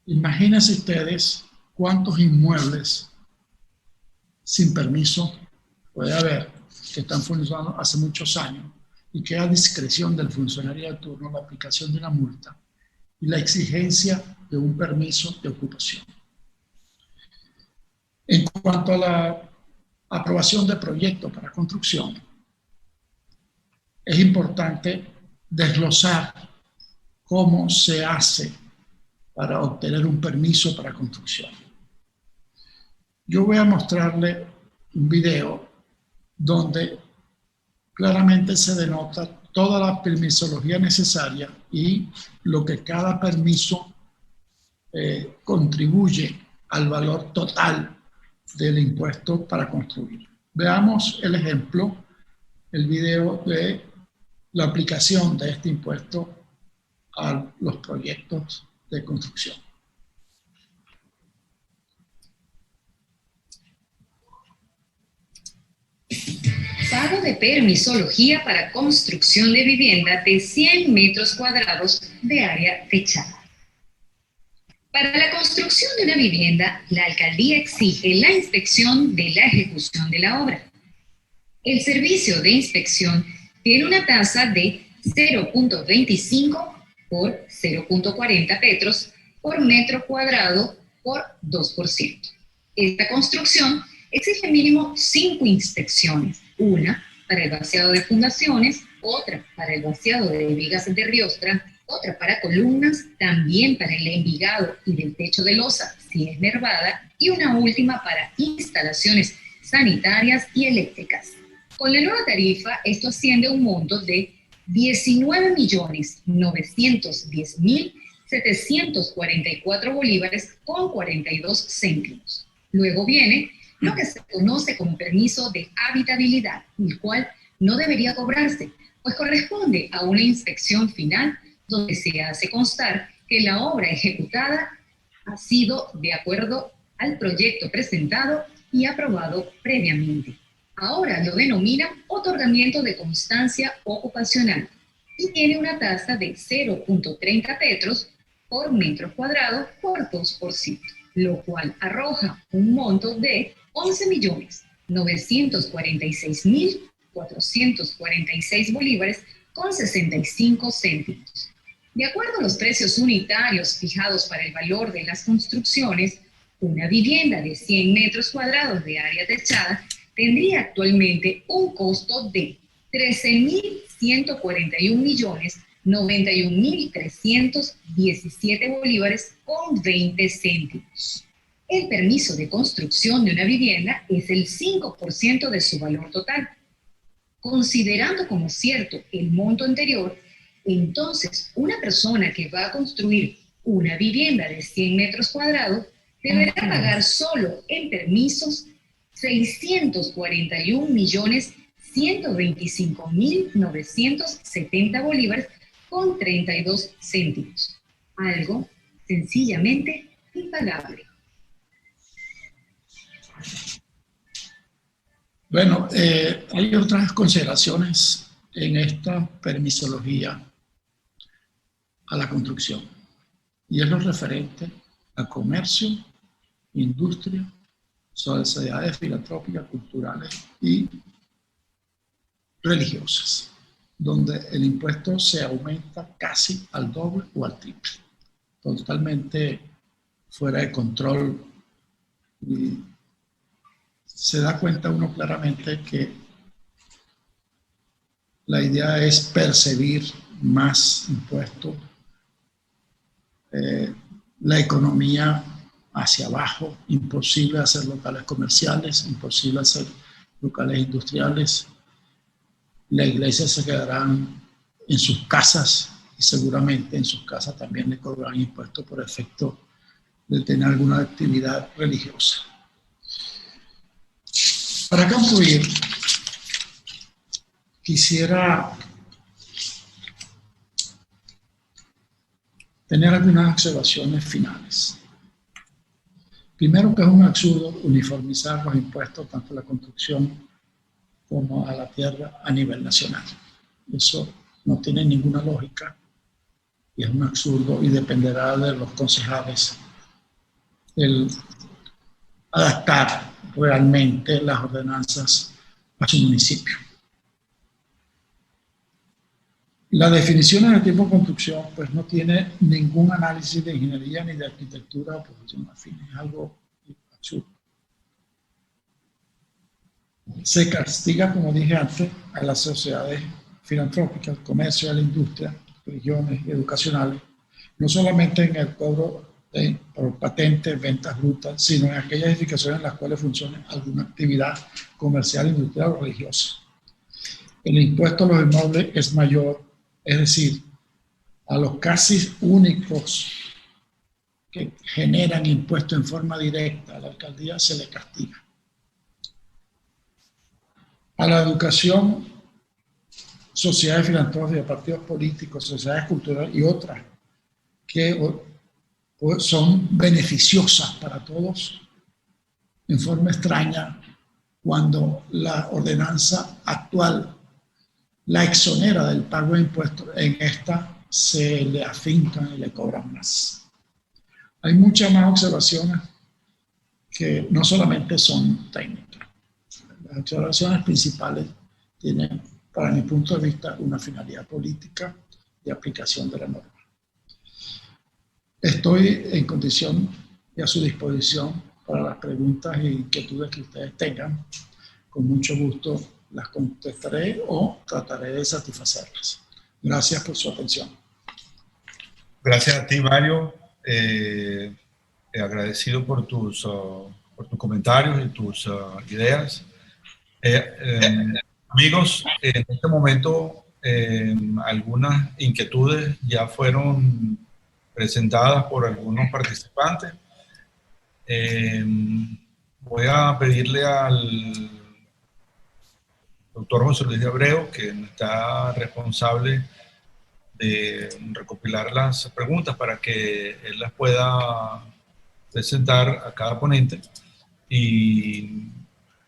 Imagínense ustedes cuántos inmuebles sin permiso puede haber que están funcionando hace muchos años y que a discreción del funcionario de turno la aplicación de una multa y la exigencia de un permiso de ocupación. En cuanto a la aprobación de proyectos para construcción, es importante desglosar cómo se hace para obtener un permiso para construcción. Yo voy a mostrarle un video donde claramente se denota toda la permisología necesaria y lo que cada permiso contribuye al valor total del impuesto para construir. Veamos el ejemplo, el video de la aplicación de este impuesto a los proyectos de construcción. Pago de permisología para construcción de vivienda de 100 metros cuadrados de área techada. Para la construcción de una vivienda, la alcaldía exige la inspección de la ejecución de la obra. El servicio de inspección tiene una tasa de 0.25 por 0.40 petros por metro cuadrado por 2%. Esta construcción exige mínimo 5 inspecciones, una para el vaciado de fundaciones, otra para el vaciado de vigas de riostra, otra para columnas, también para el envigado y del techo de losa si es nervada, y una última para instalaciones sanitarias y eléctricas. Con la nueva tarifa, esto asciende a un monto de 19.910.744 bolívares con 42 céntimos. Luego viene lo que se conoce como permiso de habitabilidad, el cual no debería cobrarse, pues corresponde a una inspección final donde se hace constar que la obra ejecutada ha sido de acuerdo al proyecto presentado y aprobado previamente. Ahora lo denominan otorgamiento de constancia ocupacional y tiene una tasa de 0.30 petros por metro cuadrado por 2%, lo cual arroja un monto de 11.946.446 bolívares con 65 céntimos. De acuerdo a los precios unitarios fijados para el valor de las construcciones, una vivienda de 100 metros cuadrados de área techada tendría actualmente un costo de 13.141.091.317 bolívares con 20 céntimos. El permiso de construcción de una vivienda es el 5% de su valor total. Considerando como cierto el monto anterior, entonces una persona que va a construir una vivienda de 100 metros cuadrados deberá pagar solo en permisos 641.125.970 bolívares con 32 céntimos. Algo sencillamente impagable. Bueno, hay otras consideraciones en esta permisología a la construcción, y es lo referente a comercio, industria, sociedades filantrópicas, culturales y religiosas, donde el impuesto se aumenta casi al doble o al triple, totalmente fuera de control, y se da cuenta uno claramente que la idea es percibir más impuestos, la economía hacia abajo, imposible hacer locales comerciales, imposible hacer locales industriales. Las iglesias se quedarán en sus casas y seguramente en sus casas también le cobrarán impuestos por efecto de tener alguna actividad religiosa. Para concluir, quisiera tener algunas observaciones finales. Primero, que es un absurdo uniformizar los impuestos tanto a la construcción como a la tierra a nivel nacional. Eso no tiene ninguna lógica y es un absurdo, y dependerá de los concejales el adaptar realmente las ordenanzas a su municipio. La definición de tipo de construcción pues no tiene ningún análisis de ingeniería ni de arquitectura o profesión afín, es algo absurdo. Se castiga, como dije antes, a las sociedades filantrópicas, al comercio, a la industria, religiones educacionales, no solamente en el cobro por patentes, ventas brutas, sino en aquellas edificaciones en las cuales funcione alguna actividad comercial, industrial o religiosa. El impuesto a los inmuebles es mayor, es decir, a los casi únicos que generan impuestos en forma directa a la alcaldía se le castiga. A la educación, sociedades filantrópicas, partidos políticos, sociedades culturales y otras que son beneficiosas para todos, en forma extraña, cuando la ordenanza actual la exonera del pago de impuestos, en esta se le afincan y le cobran más. Hay muchas más observaciones que no solamente son técnicas. Las observaciones principales tienen, para mi punto de vista, una finalidad política de aplicación de la norma. Estoy en condición y a su disposición para las preguntas e inquietudes que ustedes tengan. Con mucho gusto las contestaré o trataré de satisfacerlas. Gracias por su atención. Gracias a ti, Mario. Agradecido por tus comentarios y tus ideas. Amigos, en este momento algunas inquietudes ya fueron presentadas por algunos participantes. Voy a pedirle al doctor José Luis de Abreu, que está responsable de recopilar las preguntas para que él las pueda presentar a cada ponente, y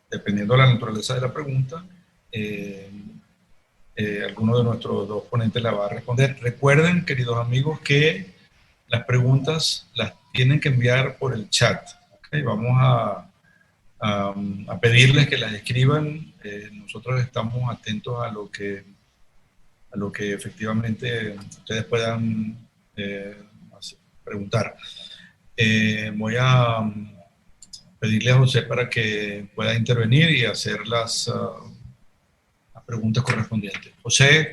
dependiendo de la naturaleza de la pregunta, alguno de nuestros dos ponentes la va a responder. Recuerden, queridos amigos, que las preguntas las tienen que enviar por el chat. ¿Okay? Vamos a pedirles que las escriban. Nosotros estamos atentos a lo que efectivamente ustedes puedan preguntar. Voy a pedirle a José para que pueda intervenir y hacer las preguntas correspondientes. José.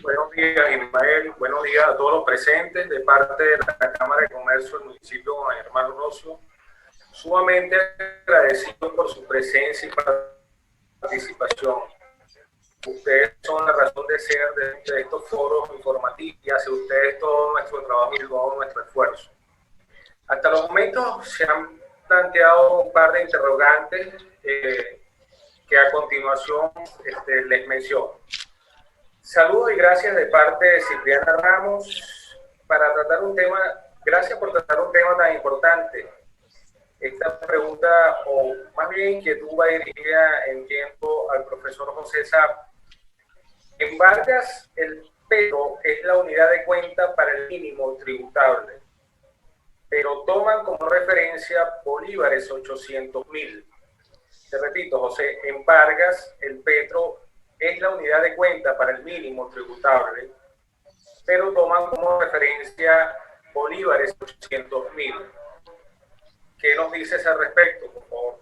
Buenos días, Ismael. Buenos días a todos los presentes de parte de la Cámara de Comercio del municipio de Juan Germán Rosso. Sumamente agradecido por su presencia y participación. Ustedes son la razón de ser de estos foros informativos y hacia ustedes todo nuestro trabajo y todo nuestro esfuerzo. Hasta los momentos se han planteado un par de interrogantes que a continuación les menciono. Saludos y gracias de parte de Cipriana Ramos para tratar un tema, gracias por tratar un tema tan importante. Esta pregunta, o más bien inquietud, va dirigida, entiendo, al profesor José Saab. En Vargas, el petro es la unidad de cuenta para el mínimo tributable, pero toman como referencia bolívares 800.000. Te repito, José, en Vargas, el petro es la unidad de cuenta para el mínimo tributable, pero toman como referencia bolívares 800.000. ¿Qué nos dices al respecto, por favor?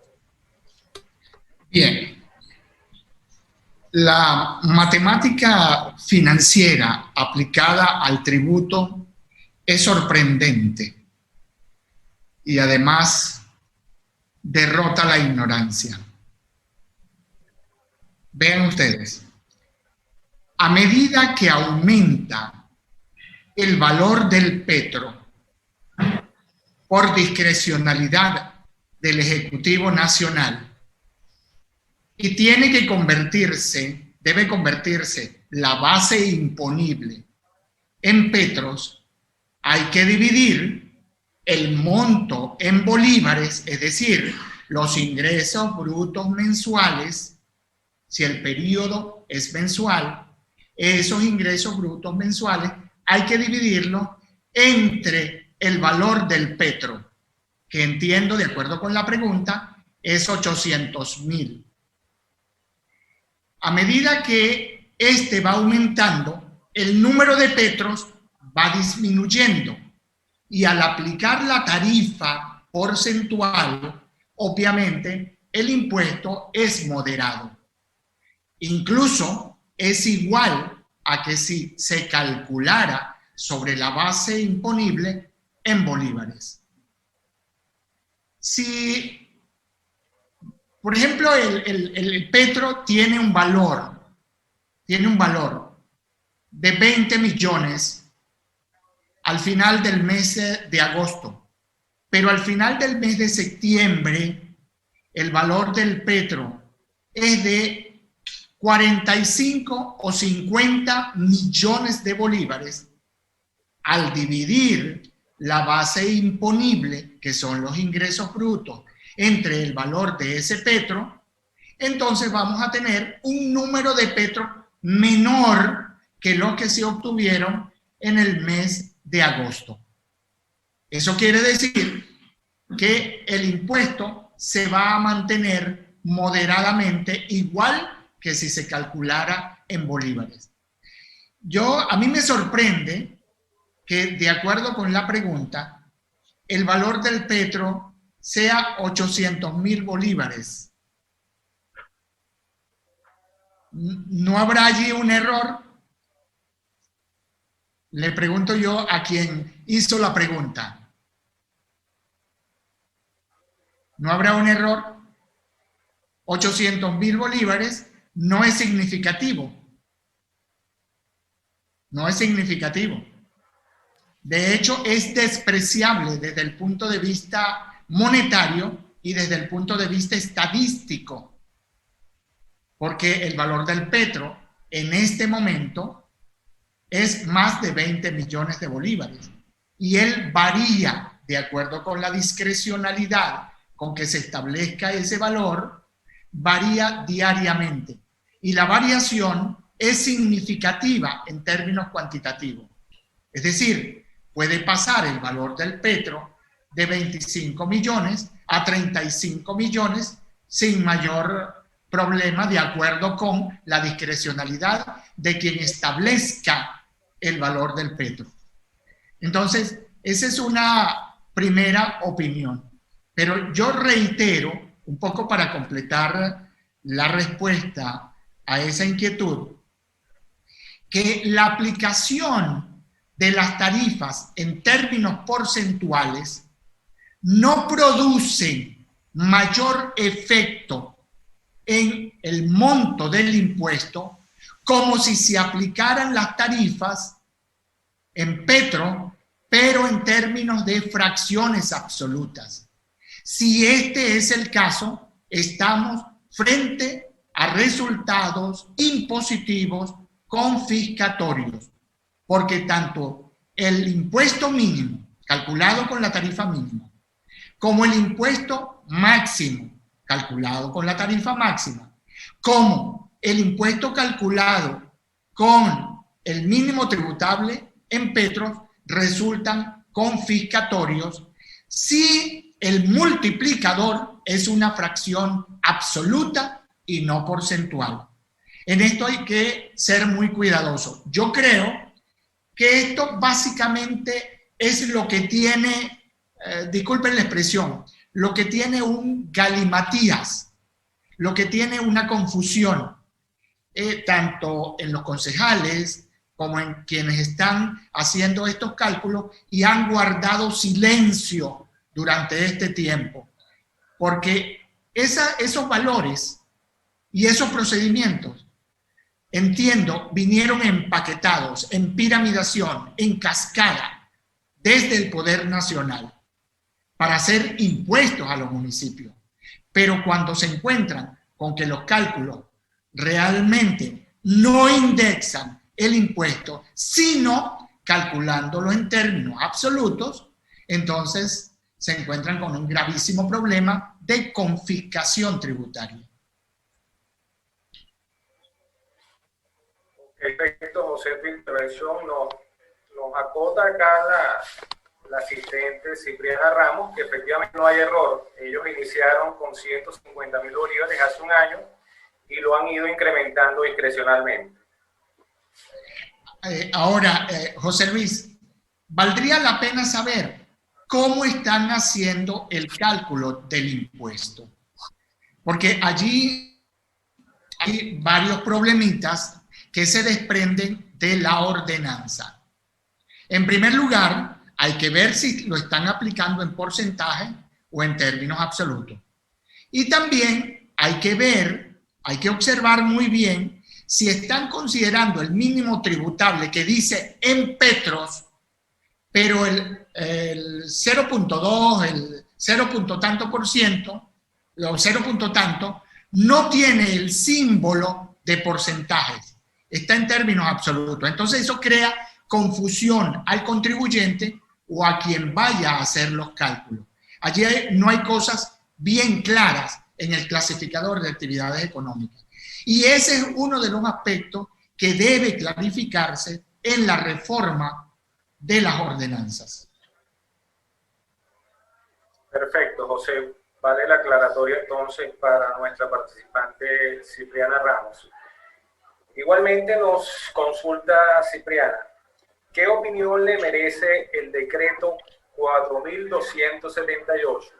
Bien. La matemática financiera aplicada al tributo es sorprendente y además derrota la ignorancia. Vean ustedes, a medida que aumenta el valor del petro por discrecionalidad del Ejecutivo Nacional, y tiene que debe convertirse la base imponible en petros, hay que dividir el monto en bolívares, es decir, los ingresos brutos mensuales, si el periodo es mensual, esos ingresos brutos mensuales hay que dividirlos entre el valor del petro, que entiendo, de acuerdo con la pregunta, es 800.000. A medida que este va aumentando, el número de petros va disminuyendo y al aplicar la tarifa porcentual, obviamente el impuesto es moderado. Incluso es igual a que si se calculara sobre la base imponible en bolívares. Si por ejemplo, el petro tiene un valor de 20 millones al final del mes de agosto, pero al final del mes de septiembre el valor del petro es de 45 o 50 millones de bolívares. Al dividir la base imponible, que son los ingresos brutos, entre el valor de ese petro, entonces vamos a tener un número de petro menor que los que se obtuvieron en el mes de agosto. Eso quiere decir que el impuesto se va a mantener moderadamente igual que si se calculara en bolívares. A mí me sorprende que, de acuerdo con la pregunta, el valor del petro sea 800.000 bolívares. ¿No habrá allí un error? Le pregunto yo a quien hizo la pregunta. ¿No habrá un error? 800.000 bolívares no es significativo. No es significativo. De hecho, es despreciable desde el punto de vista monetario y desde el punto de vista estadístico, porque el valor del petro en este momento es más de 20 millones de bolívares y él varía de acuerdo con la discrecionalidad con que se establezca ese valor, varía diariamente y la variación es significativa en términos cuantitativos. Es decir, puede pasar el valor del petro de 25 millones a 35 millones sin mayor problema, de acuerdo con la discrecionalidad de quien establezca el valor del petro. Entonces, esa es una primera opinión. Pero yo reitero, un poco para completar la respuesta a esa inquietud, que la aplicación de las tarifas en términos porcentuales no produce mayor efecto en el monto del impuesto como si se aplicaran las tarifas en petro, pero en términos de fracciones absolutas. Si este es el caso, estamos frente a resultados impositivos confiscatorios, porque tanto el impuesto mínimo, calculado con la tarifa mínima, como el impuesto máximo, calculado con la tarifa máxima, como el impuesto calculado con el mínimo tributable en petros, resultan confiscatorios si el multiplicador es una fracción absoluta y no porcentual. En esto hay que ser muy cuidadoso. Yo creo que esto básicamente es lo que tiene, disculpen la expresión, lo que tiene un galimatías, lo que tiene una confusión, tanto en los concejales como en quienes están haciendo estos cálculos y han guardado silencio durante este tiempo, porque esos valores y esos procedimientos, entiendo, vinieron empaquetados en piramidación, en cascada, desde el Poder Nacional, para hacer impuestos a los municipios. Pero cuando se encuentran con que los cálculos realmente no indexan el impuesto, sino calculándolo en términos absolutos, entonces se encuentran con un gravísimo problema de confiscación tributaria. Perfecto, José, tu intervención nos acota acá la asistente Cipriana Ramos, que efectivamente no hay error. Ellos iniciaron con 150.000 bolívares hace un año y lo han ido incrementando discrecionalmente. Ahora, José Luis, valdría la pena saber cómo están haciendo el cálculo del impuesto, porque allí hay varios problemitas que se desprenden de la ordenanza. En primer lugar, hay que ver si lo están aplicando en porcentaje o en términos absolutos. Y también hay que ver, hay que observar muy bien si están considerando el mínimo tributable que dice en petros, pero el 0.2, el 0. Tanto por ciento, o 0. Tanto, no tiene el símbolo de porcentajes, está en términos absolutos. Entonces eso crea confusión al contribuyente o a quien vaya a hacer los cálculos. Allí no hay cosas bien claras en el clasificador de actividades económicas. Y ese es uno de los aspectos que debe clarificarse en la reforma de las ordenanzas. Perfecto, José. Vale la aclaratoria entonces para nuestra participante Cipriana Ramos. Igualmente nos consulta Cipriana, ¿qué opinión le merece el decreto 4.278,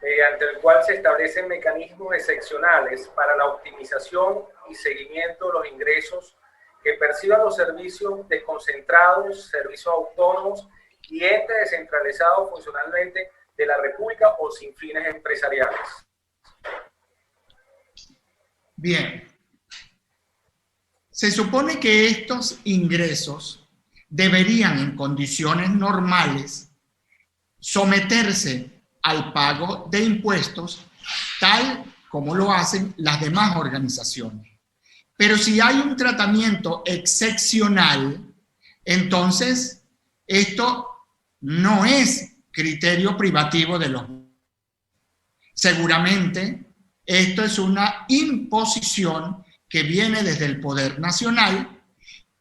mediante el cual se establecen mecanismos excepcionales para la optimización y seguimiento de los ingresos que perciban los servicios desconcentrados, servicios autónomos y entes descentralizados funcionalmente de la República o sin fines empresariales? Bien. Se supone que estos ingresos deberían, en condiciones normales, someterse al pago de impuestos, tal como lo hacen las demás organizaciones. Pero si hay un tratamiento excepcional, entonces esto no es criterio privativo de los. Seguramente esto es una imposición que viene desde el Poder Nacional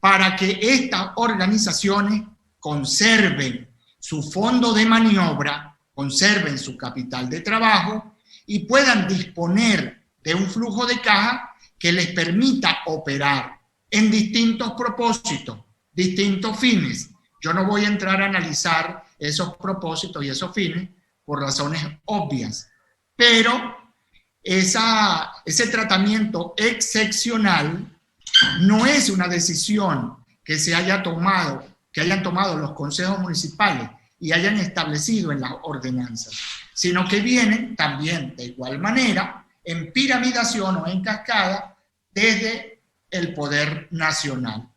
para que estas organizaciones conserven su fondo de maniobra, conserven su capital de trabajo y puedan disponer de un flujo de caja que les permita operar en distintos propósitos, distintos fines. Yo no voy a entrar a analizar esos propósitos y esos fines por razones obvias, pero ese tratamiento excepcional no es una decisión que se haya tomado, que hayan tomado los consejos municipales y hayan establecido en las ordenanzas, sino que vienen también de igual manera en piramidación o en cascada desde el Poder Nacional.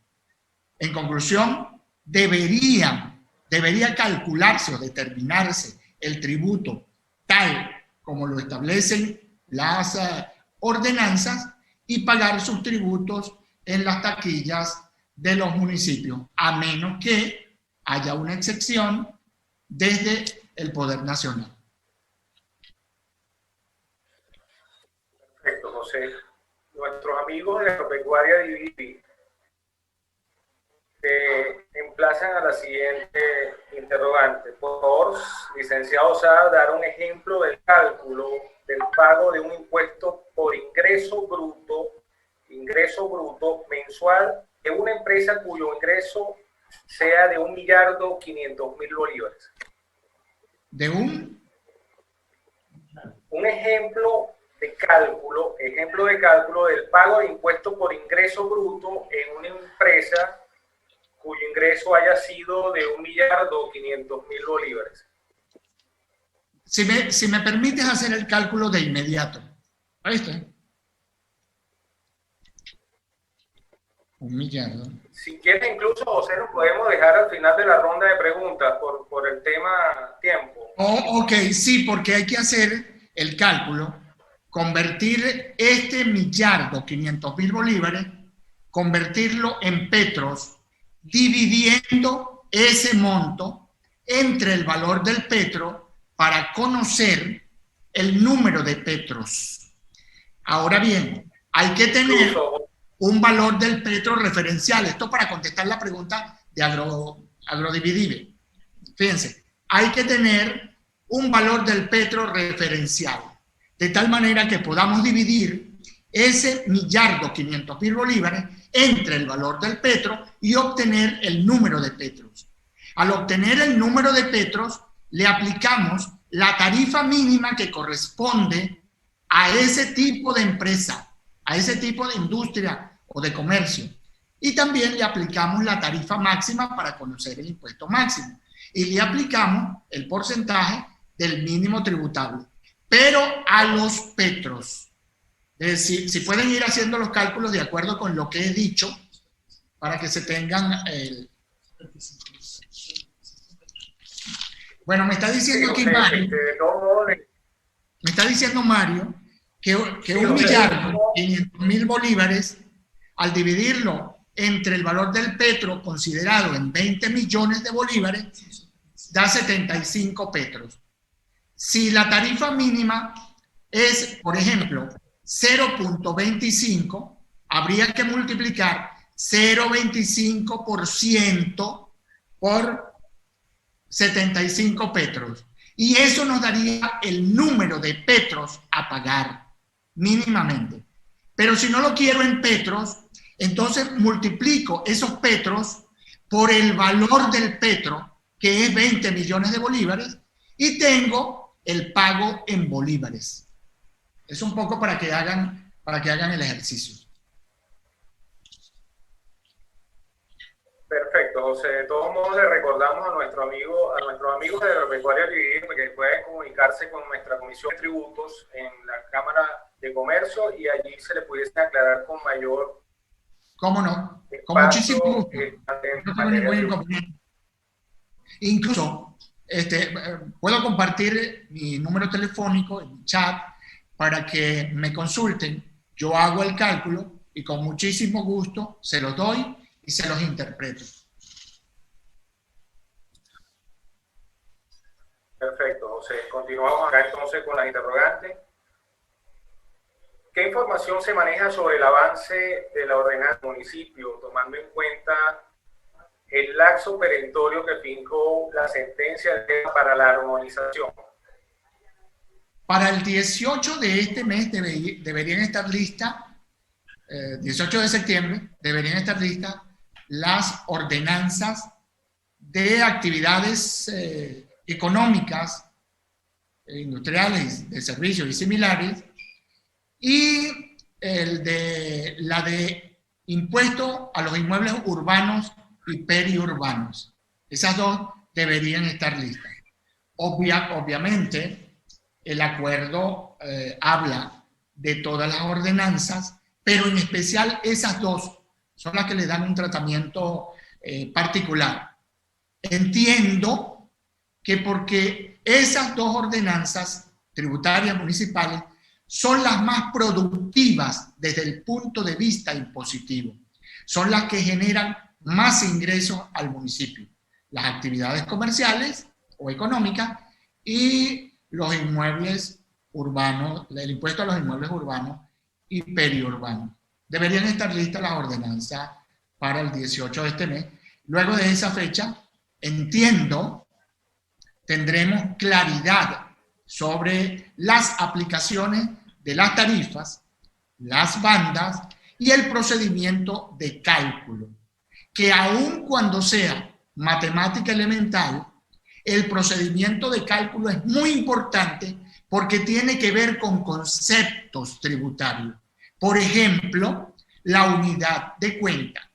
En conclusión, debería calcularse o determinarse el tributo tal como lo establecen las ordenanzas y pagar sus tributos en las taquillas de los municipios, a menos que haya una excepción desde el Poder Nacional. Perfecto, José. Nuestros amigos de Agropecuaria Dividir emplazan a la siguiente interrogante. Por favor, licenciado Saad, dar un ejemplo del cálculo del pago de un impuesto por ingreso bruto mensual de una empresa cuyo ingreso sea de 1.500.000 bolívares. ¿De un? Un ejemplo de cálculo del pago de impuesto por ingreso bruto en una empresa cuyo ingreso haya sido de 1.500.000 bolívares. Si me permites hacer el cálculo de inmediato. Ahí está. 1 millardo. Si quieres, incluso, José, lo podemos dejar al final de la ronda de preguntas por el tema tiempo. Oh, ok, sí, porque hay que hacer el cálculo, convertir este 1.500.000 bolívares, convertirlo en petros, dividiendo ese monto entre el valor del petro para conocer el número de petros. Ahora bien, hay que tener un valor del petro referencial. Esto para contestar la pregunta de Agrodividive. Fíjense, hay que tener un valor del petro referencial, de tal manera que podamos dividir ese 1.500.000 bolívares entre el valor del petro y obtener el número de petros. Al obtener el número de petros, le aplicamos la tarifa mínima que corresponde a ese tipo de empresa, a ese tipo de industria o de comercio. Y también le aplicamos la tarifa máxima para conocer el impuesto máximo. Y le aplicamos el porcentaje del mínimo tributable. Pero a los petros. Es decir, si pueden ir haciendo los cálculos de acuerdo con lo que he dicho, para que se tengan el... Bueno, me está diciendo aquí Mario, me está diciendo Mario que 1.500.000 bolívares, al dividirlo entre el valor del petro considerado en 20 millones de bolívares, da 75 petros. Si la tarifa mínima es, por ejemplo, 0.25, habría que multiplicar 0.25% por 75 petros. Y eso nos daría el número de petros a pagar mínimamente. Pero si no lo quiero en petros, entonces multiplico esos petros por el valor del petro, que es 20 millones de bolívares, y tengo el pago en bolívares. Es un poco para que hagan el ejercicio. Perfecto, José. De todos modos, le recordamos a nuestros amigos de Agropecuaria Dividir que pueden comunicarse con nuestra Comisión de Tributos en la Cámara de Comercio y allí se le pudiese aclarar con mayor... ¿Cómo no? Con muchísimo gusto. No tengo ningún inconveniente. Incluso, puedo compartir mi número telefónico en el chat para que me consulten. Yo hago el cálculo y con muchísimo gusto se los doy y se los interpreto. Perfecto, José. Continuamos acá entonces con las interrogantes. ¿Qué información se maneja sobre el avance de la ordenanza del municipio, tomando en cuenta el lapso perentorio que fincó la sentencia para la armonización? Para el 18 de este mes deberían estar listas, 18 de septiembre, deberían estar listas las ordenanzas de actividades económicas, industriales, de servicios y similares, y la de impuesto a los inmuebles urbanos y periurbanos. Esas dos deberían estar listas. Obviamente, el acuerdo habla de todas las ordenanzas, pero en especial esas dos son las que le dan un tratamiento particular. Entiendo que porque esas dos ordenanzas tributarias municipales son las más productivas desde el punto de vista impositivo. Son las que generan más ingresos al municipio. Las actividades comerciales o económicas y los inmuebles urbanos, el impuesto a los inmuebles urbanos y periurbanos. Deberían estar listas las ordenanzas para el 18 de este mes. Luego de esa fecha, entiendo, tendremos claridad sobre las aplicaciones de las tarifas, las bandas y el procedimiento de cálculo, que aun cuando sea matemática elemental, el procedimiento de cálculo es muy importante porque tiene que ver con conceptos tributarios. Por ejemplo, la unidad de cuenta.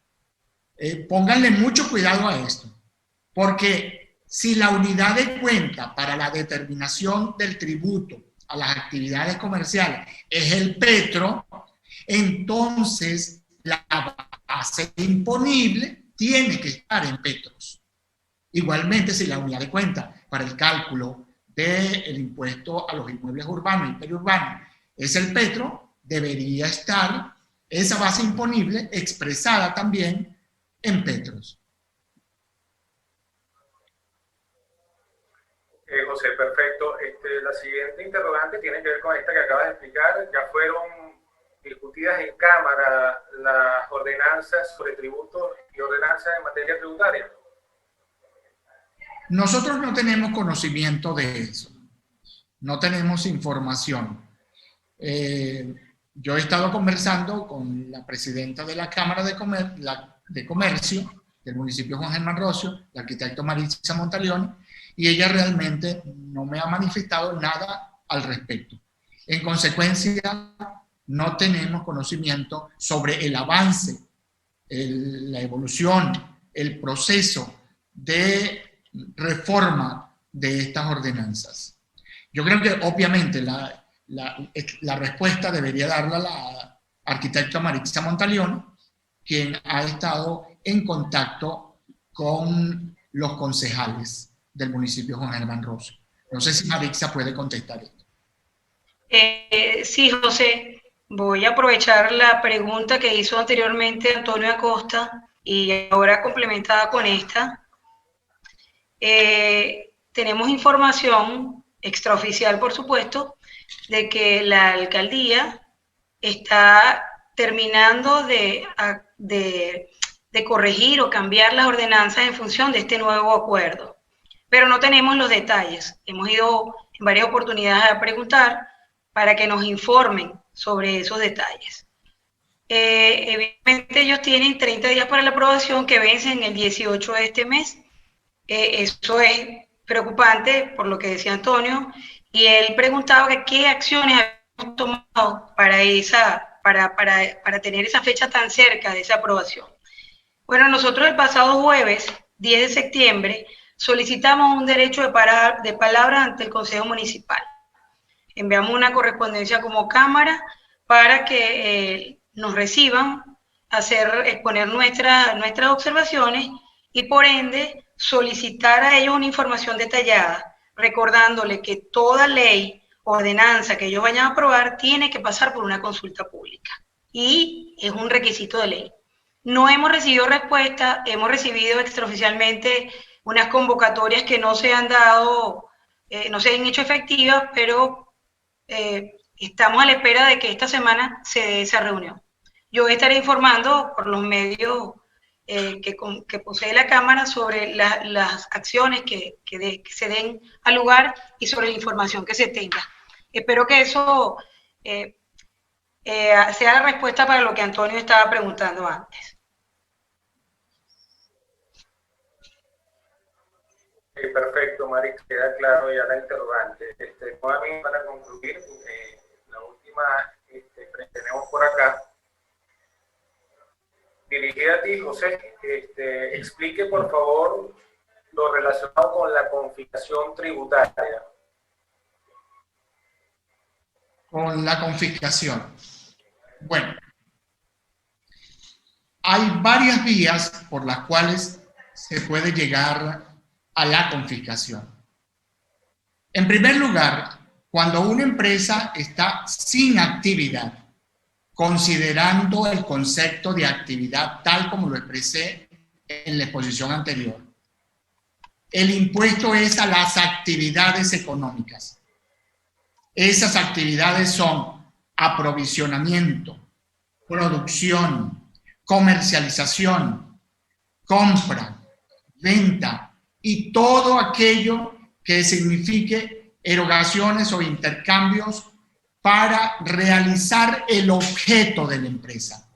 Pónganle mucho cuidado a esto, porque si la unidad de cuenta para la determinación del tributo a las actividades comerciales es el petro, entonces la base imponible tiene que estar en petros. Igualmente, si la unidad de cuenta para el cálculo del impuesto a los inmuebles urbanos y periurbanos es el petro, debería estar esa base imponible expresada también en petros. José, perfecto. La siguiente interrogante tiene que ver con esta que acabas de explicar. Ya fueron discutidas en Cámara las ordenanzas sobre tributos y ordenanzas en materia tributaria. Nosotros no tenemos conocimiento de eso. No tenemos información. Yo he estado conversando con la presidenta de la Cámara de Comercio del municipio Juan Germán Rocio, el arquitecto Maritza Montaleone, y ella realmente no me ha manifestado nada al respecto. En consecuencia, no tenemos conocimiento sobre el avance, la evolución, el proceso de reforma de estas ordenanzas. Yo creo que obviamente la respuesta debería darla la arquitecta Maritza Montaleone, quien ha estado en contacto con los concejales del municipio Juan Germán Rosso. No sé si Maritza puede contestar esto. Sí, José, voy a aprovechar la pregunta que hizo anteriormente Antonio Acosta y ahora complementada con esta. Tenemos información extraoficial, por supuesto, de que la alcaldía está terminando de corregir o cambiar las ordenanzas en función de este nuevo acuerdo. Pero no tenemos los detalles. Hemos ido en varias oportunidades a preguntar para que nos informen sobre esos detalles. Evidentemente ellos tienen 30 días para la aprobación que vencen el 18 de este mes. Eso es preocupante por lo que decía Antonio, y él preguntaba que qué acciones habíamos tomado para tener esa fecha tan cerca de esa aprobación. Bueno, nosotros el pasado jueves, 10 de septiembre, solicitamos un derecho de palabra ante el Consejo Municipal. Enviamos una correspondencia como Cámara para que nos reciban, exponer nuestras observaciones y por ende solicitar a ellos una información detallada, recordándole que toda ley, ordenanza que ellos vayan a aprobar tiene que pasar por una consulta pública y es un requisito de ley. No hemos recibido respuesta, hemos recibido extraoficialmente unas convocatorias que no se han dado, no se han hecho efectivas, pero estamos a la espera de que esta semana se dé esa reunión. Yo estaré informando por los medios que posee la Cámara sobre las acciones que se den al lugar y sobre la información que se tenga. Espero que eso sea la respuesta para lo que Antonio estaba preguntando antes. Perfecto, Mari, queda claro ya la interrogante. Nuevamente para concluir, la última que tenemos por acá, dirigida a ti, José, explique por favor lo relacionado con la confiscación tributaria. Con la confiscación. Bueno, hay varias vías por las cuales se puede llegar a la confiscación. En primer lugar, cuando una empresa está sin actividad, considerando el concepto de actividad tal como lo expresé en la exposición anterior. El impuesto es a las actividades económicas. Esas actividades son aprovisionamiento, producción, comercialización, compra, venta y todo aquello que signifique erogaciones o intercambios para realizar el objeto de la empresa.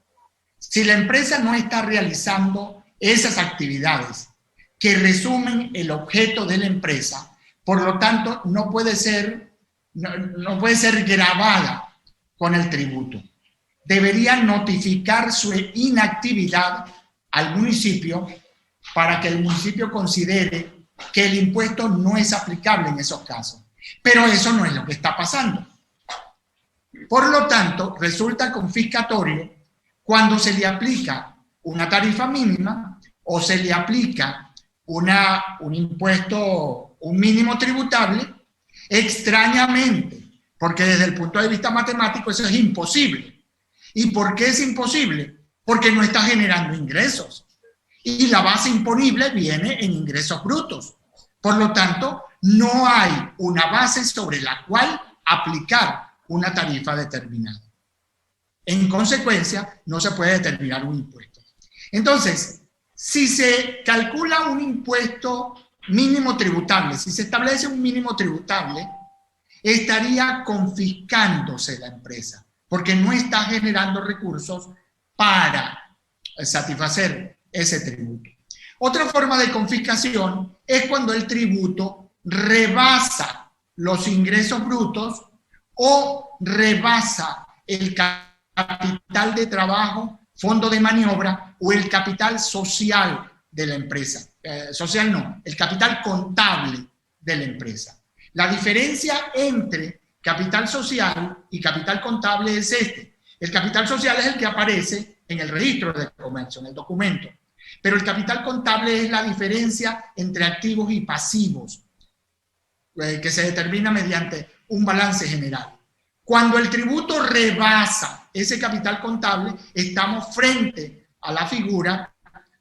Si la empresa no está realizando esas actividades que resumen el objeto de la empresa, por lo tanto no puede ser gravada con el tributo. Debería notificar su inactividad al municipio para que el municipio considere que el impuesto no es aplicable en esos casos. Pero eso no es lo que está pasando. Por lo tanto, resulta confiscatorio cuando se le aplica una tarifa mínima o se le aplica un impuesto, un mínimo tributable, extrañamente, porque desde el punto de vista matemático eso es imposible. ¿Y por qué es imposible? Porque no está generando ingresos. Y la base imponible viene en ingresos brutos. Por lo tanto, no hay una base sobre la cual aplicar una tarifa determinada. En consecuencia, no se puede determinar un impuesto. Entonces, si se calcula un impuesto mínimo tributable, si se establece un mínimo tributable, estaría confiscándose la empresa, porque no está generando recursos para satisfacer ese tributo. Otra forma de confiscación es cuando el tributo rebasa los ingresos brutos o rebasa el capital de trabajo, fondo de maniobra o el capital social de la empresa. Social no, el capital contable de la empresa. La diferencia entre capital social y capital contable es este. El capital social es el que aparece en el registro de comercio, en el documento. Pero el capital contable es la diferencia entre activos y pasivos, que se determina mediante un balance general. Cuando el tributo rebasa ese capital contable, estamos frente a la figura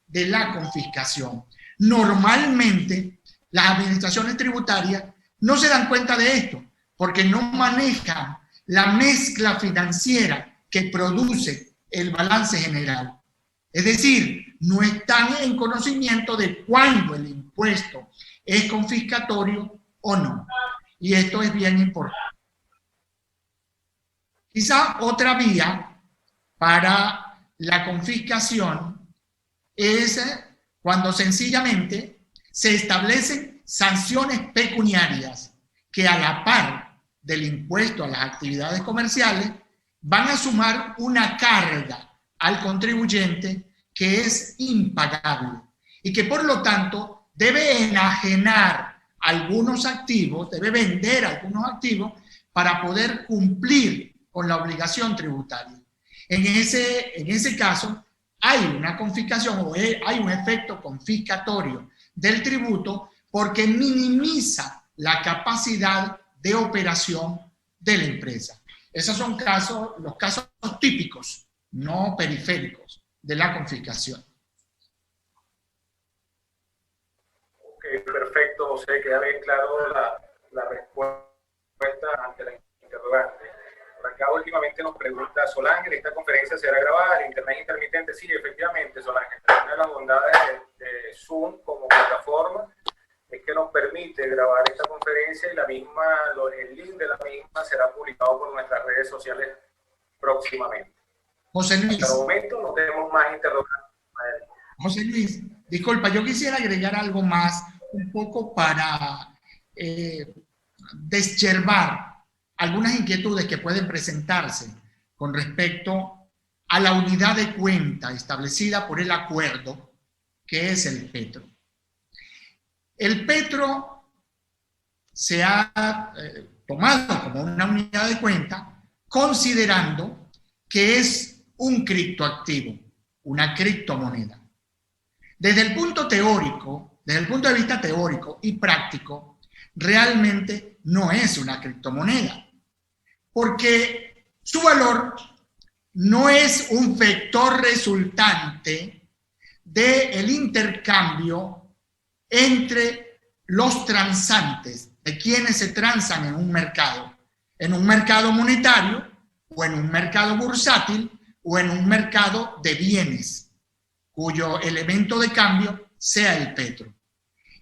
de la confiscación. Normalmente, las administraciones tributarias no se dan cuenta de esto, porque no manejan la mezcla financiera que produce el balance general. Es decir, no están en conocimiento de cuándo el impuesto es confiscatorio o no. Y esto es bien importante. Quizá otra vía para la confiscación es cuando sencillamente se establecen sanciones pecuniarias que a la par del impuesto a las actividades comerciales van a sumar una carga al contribuyente que es impagable y que por lo tanto debe enajenar algunos activos, debe vender algunos activos para poder cumplir con la obligación tributaria. En ese caso hay una confiscación o hay un efecto confiscatorio del tributo porque minimiza la capacidad de operación de la empresa. Esos son los casos típicos, no periféricos, de la confiscación. Ok, perfecto, José, queda bien claro la respuesta ante la interrogante. Por acá últimamente nos pregunta Solángel, ¿esta conferencia será grabada? ¿El internet intermitente? Sí, efectivamente, Solángel. Una de las bondades de Zoom como plataforma es que nos permite grabar esta conferencia y el link de la misma será publicado por nuestras redes sociales próximamente. José Luis. Hasta el momento no tenemos más interrogantes. José Luis, disculpa, yo quisiera agregar algo más, un poco para desterrar algunas inquietudes que pueden presentarse con respecto a la unidad de cuenta establecida por el acuerdo, que es el Petro. El Petro se ha tomado como una unidad de cuenta considerando que es un criptoactivo, una criptomoneda. Desde el punto de vista teórico y práctico, realmente no es una criptomoneda, porque su valor no es un vector resultante del intercambio entre los transantes, de quienes se transan en un mercado monetario, o en un mercado bursátil, o en un mercado de bienes, cuyo elemento de cambio sea el petro.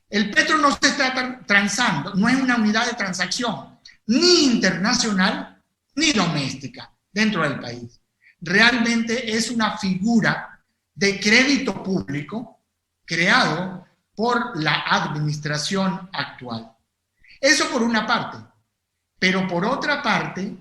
El petro no se está transando, no es una unidad de transacción, ni internacional, ni doméstica, dentro del país. Realmente es una figura de crédito público creado por la administración actual. Eso por una parte. Pero por otra parte,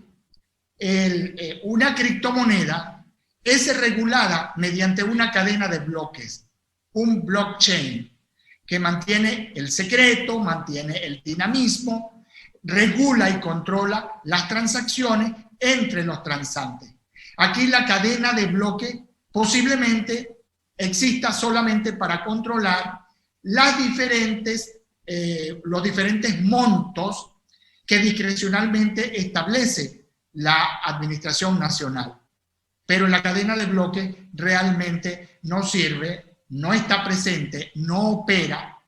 una criptomoneda es regulada mediante una cadena de bloques, un blockchain, que mantiene el secreto, mantiene el dinamismo, regula y controla las transacciones entre los transantes. Aquí la cadena de bloque posiblemente exista solamente para controlar los diferentes montos que discrecionalmente establece la administración nacional. Pero la cadena de bloque realmente no sirve, no está presente, no opera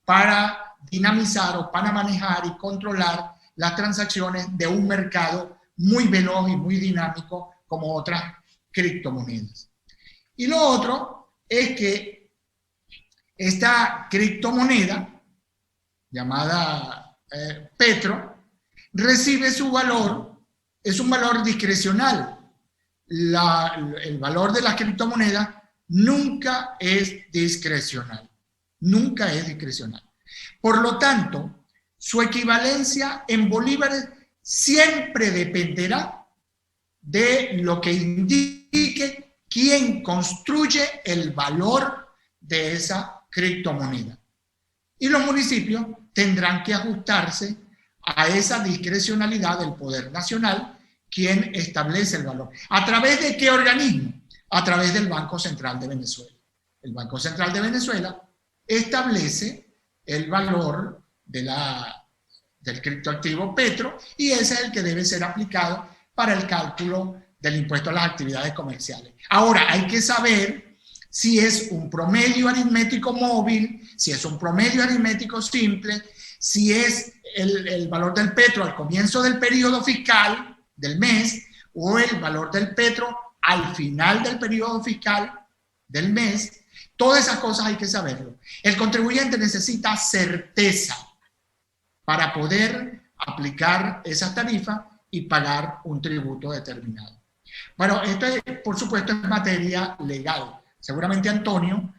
para dinamizar o para manejar y controlar las transacciones de un mercado muy veloz y muy dinámico como otras criptomonedas. Y lo otro es que esta criptomoneda, llamada Petro, recibe su valor, es un valor discrecional. El valor de la criptomoneda nunca es discrecional. Nunca es discrecional. Por lo tanto, su equivalencia en bolívares siempre dependerá de lo que indique quién construye el valor de esa criptomoneda. Y los municipios tendrán que ajustarse a esa discrecionalidad del poder nacional, quien establece el valor. ¿A través de qué organismo? A través del Banco Central de Venezuela. El Banco Central de Venezuela establece el valor del criptoactivo Petro, y ese es el que debe ser aplicado para el cálculo del impuesto a las actividades comerciales. Ahora, hay que saber si es un promedio aritmético móvil, si es un promedio aritmético simple, si es el valor del Petro al comienzo del periodo fiscal del mes, o el valor del Petro al final del periodo fiscal del mes. Todas esas cosas hay que saberlo. El contribuyente necesita certeza para poder aplicar esa tarifa y pagar un tributo determinado. Bueno, esto por supuesto es materia legal. Seguramente Antonio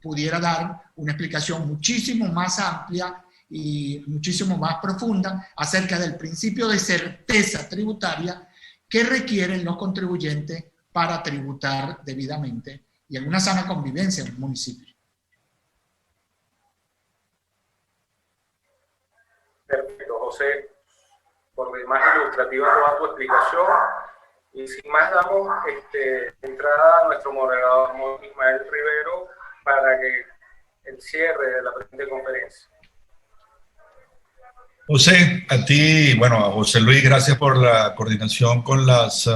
pudiera dar una explicación muchísimo más amplia y muchísimo más profunda acerca del principio de certeza tributaria que requieren los contribuyentes para tributar debidamente y en una sana convivencia en un municipio. Perfecto, José. Por demás ilustrativa toda tu explicación. Y sin más, damos entrada a nuestro moderador Ismael Rivero para que el cierre de la presente conferencia. José, a ti, bueno, a José Luis, gracias por la coordinación con las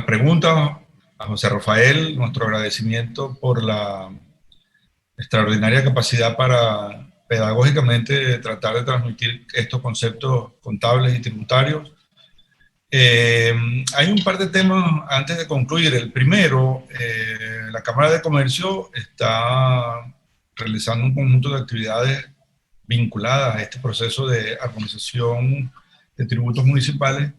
preguntas. A José Rafael, nuestro agradecimiento por la extraordinaria capacidad para pedagógicamente tratar de transmitir estos conceptos contables y tributarios. Hay un par de temas antes de concluir. El primero, la Cámara de Comercio está realizando un conjunto de actividades vinculadas a este proceso de armonización de tributos municipales,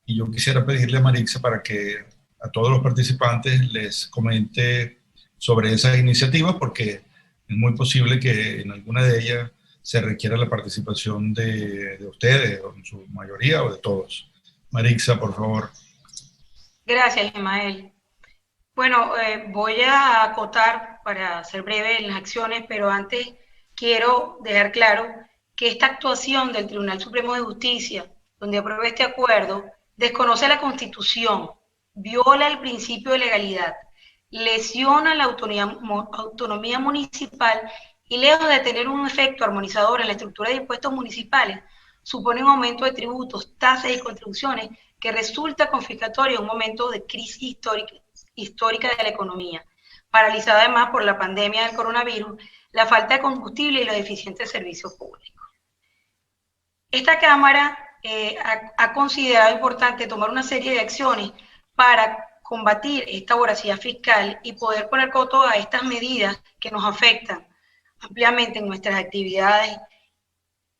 y yo quisiera pedirle a Marixa para que a todos los participantes les comente sobre esas iniciativas, porque es muy posible que en alguna de ellas se requiera la participación de ustedes, o en su mayoría, o de todos. Marixa, por favor. Gracias, Ismael. Bueno, voy a acotar para ser breve en las acciones, pero antes quiero dejar claro que esta actuación del Tribunal Supremo de Justicia, donde aprueba este acuerdo, desconoce la Constitución, viola el principio de legalidad, lesiona la autonomía municipal y lejos de tener un efecto armonizador en la estructura de impuestos municipales, supone un aumento de tributos, tasas y contribuciones que resulta confiscatorio en un momento de crisis histórica de la economía, paralizada además por la pandemia del coronavirus, la falta de combustible y los deficientes servicios públicos. Esta Cámara ha considerado importante tomar una serie de acciones para combatir esta voracidad fiscal y poder poner coto a estas medidas que nos afectan ampliamente en nuestras actividades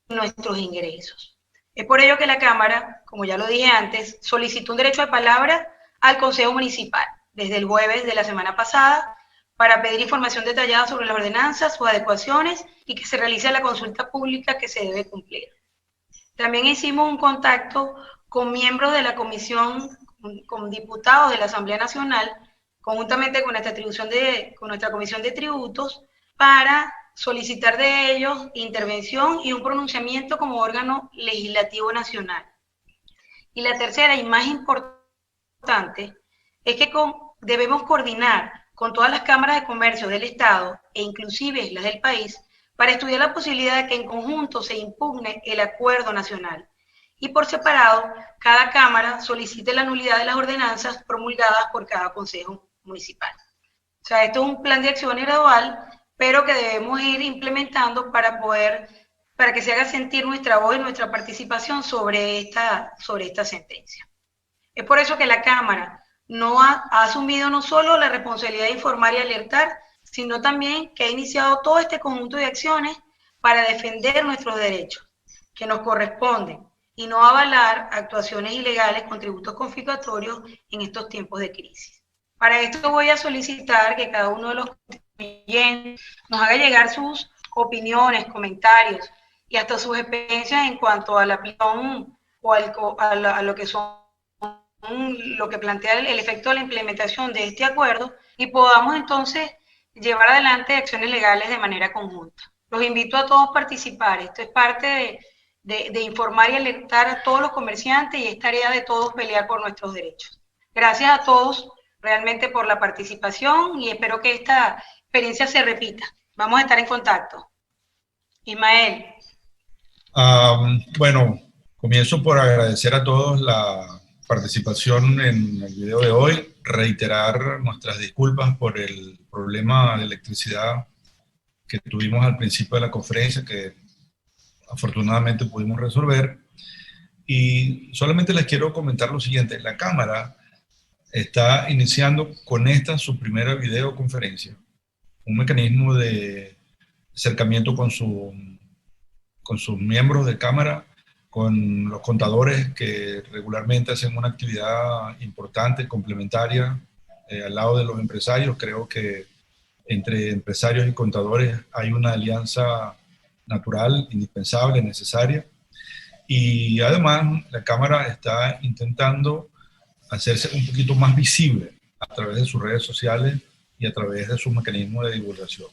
y nuestros ingresos. Es por ello que la Cámara, como ya lo dije antes, solicitó un derecho de palabra al Consejo Municipal desde el jueves de la semana pasada para pedir información detallada sobre las ordenanzas, sus adecuaciones y que se realice la consulta pública que se debe cumplir. También hicimos un contacto con miembros de la comisión, con diputados de la Asamblea Nacional, conjuntamente con nuestra comisión de tributos, para solicitar de ellos intervención y un pronunciamiento como órgano legislativo nacional. Y la tercera y más importante es que debemos coordinar con todas las cámaras de comercio del Estado e inclusive las del país para estudiar la posibilidad de que en conjunto se impugne el acuerdo nacional y por separado cada cámara solicite la nulidad de las ordenanzas promulgadas por cada consejo municipal. O sea, esto es un plan de acción gradual, pero que debemos ir implementando para que se haga sentir nuestra voz y nuestra participación sobre esta sentencia. Es por eso que la Cámara ha asumido no solo la responsabilidad de informar y alertar, sino también que ha iniciado todo este conjunto de acciones para defender nuestros derechos, que nos corresponden, y no avalar actuaciones ilegales con tributos confiscatorios en estos tiempos de crisis. Para esto voy a solicitar que cada uno de los contribuyentes nos haga llegar sus opiniones, comentarios y hasta sus experiencias en cuanto a la aplicación o a lo que son lo que plantea el efecto de la implementación de este acuerdo y podamos entonces llevar adelante acciones legales de manera conjunta. Los invito a todos a participar. Esto es parte de informar y alertar a todos los comerciantes y es tarea de todos pelear por nuestros derechos. Gracias a todos realmente por la participación y espero que esta experiencia se repita. Vamos a estar en contacto. Ismael. Bueno, comienzo por agradecer a todos la participación en el video de hoy, reiterar nuestras disculpas por el problema de electricidad que tuvimos al principio de la conferencia, que afortunadamente pudimos resolver. Y solamente les quiero comentar lo siguiente: la Cámara está iniciando con esta su primera videoconferencia, un mecanismo de acercamiento con sus miembros de Cámara, con los contadores que regularmente hacen una actividad importante, complementaria, al lado de los empresarios. Creo que entre empresarios y contadores hay una alianza natural, indispensable, necesaria. Y además la Cámara está intentando hacerse un poquito más visible a través de sus redes sociales y a través de sus mecanismos de divulgación.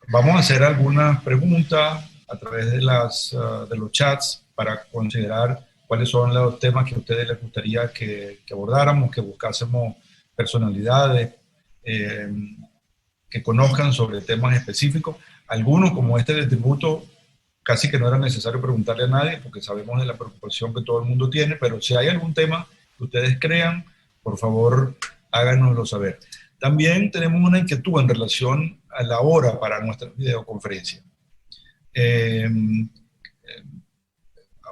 Vamos a hacer algunas preguntas a través de los chats para considerar cuáles son los temas que a ustedes les gustaría que abordáramos, que buscásemos personalidades que conozcan sobre temas específicos. Algunos, como este de tributo, casi que no era necesario preguntarle a nadie porque sabemos de la preocupación que todo el mundo tiene, pero si hay algún tema que ustedes crean, por favor, háganoslo saber. También tenemos una inquietud en relación a la hora para nuestra videoconferencia.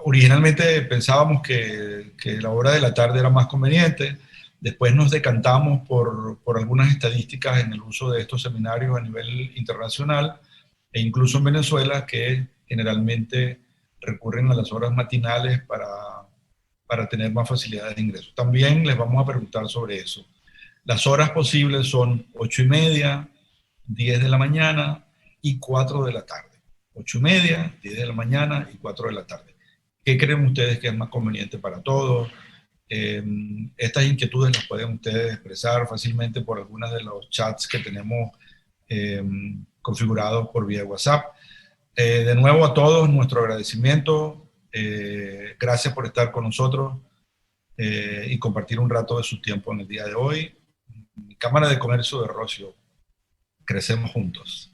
Originalmente pensábamos que la hora de la tarde era más conveniente, después nos decantamos por algunas estadísticas en el uso de estos seminarios a nivel internacional e incluso en Venezuela, que generalmente recurren a las horas matinales para tener más facilidades de ingreso. También les vamos a preguntar sobre eso. Las horas posibles son 8:30, 10 de la mañana y 4 de la tarde. 8:30, 10 de la mañana y 4 de la tarde. ¿Qué creen ustedes que es más conveniente para todos? Estas inquietudes las pueden ustedes expresar fácilmente por algunos de los chats que tenemos configurados por vía WhatsApp. De nuevo a todos nuestro agradecimiento. Gracias por estar con nosotros y compartir un rato de su tiempo en el día de hoy. Cámara de Comercio de Rocio. crecemos juntos.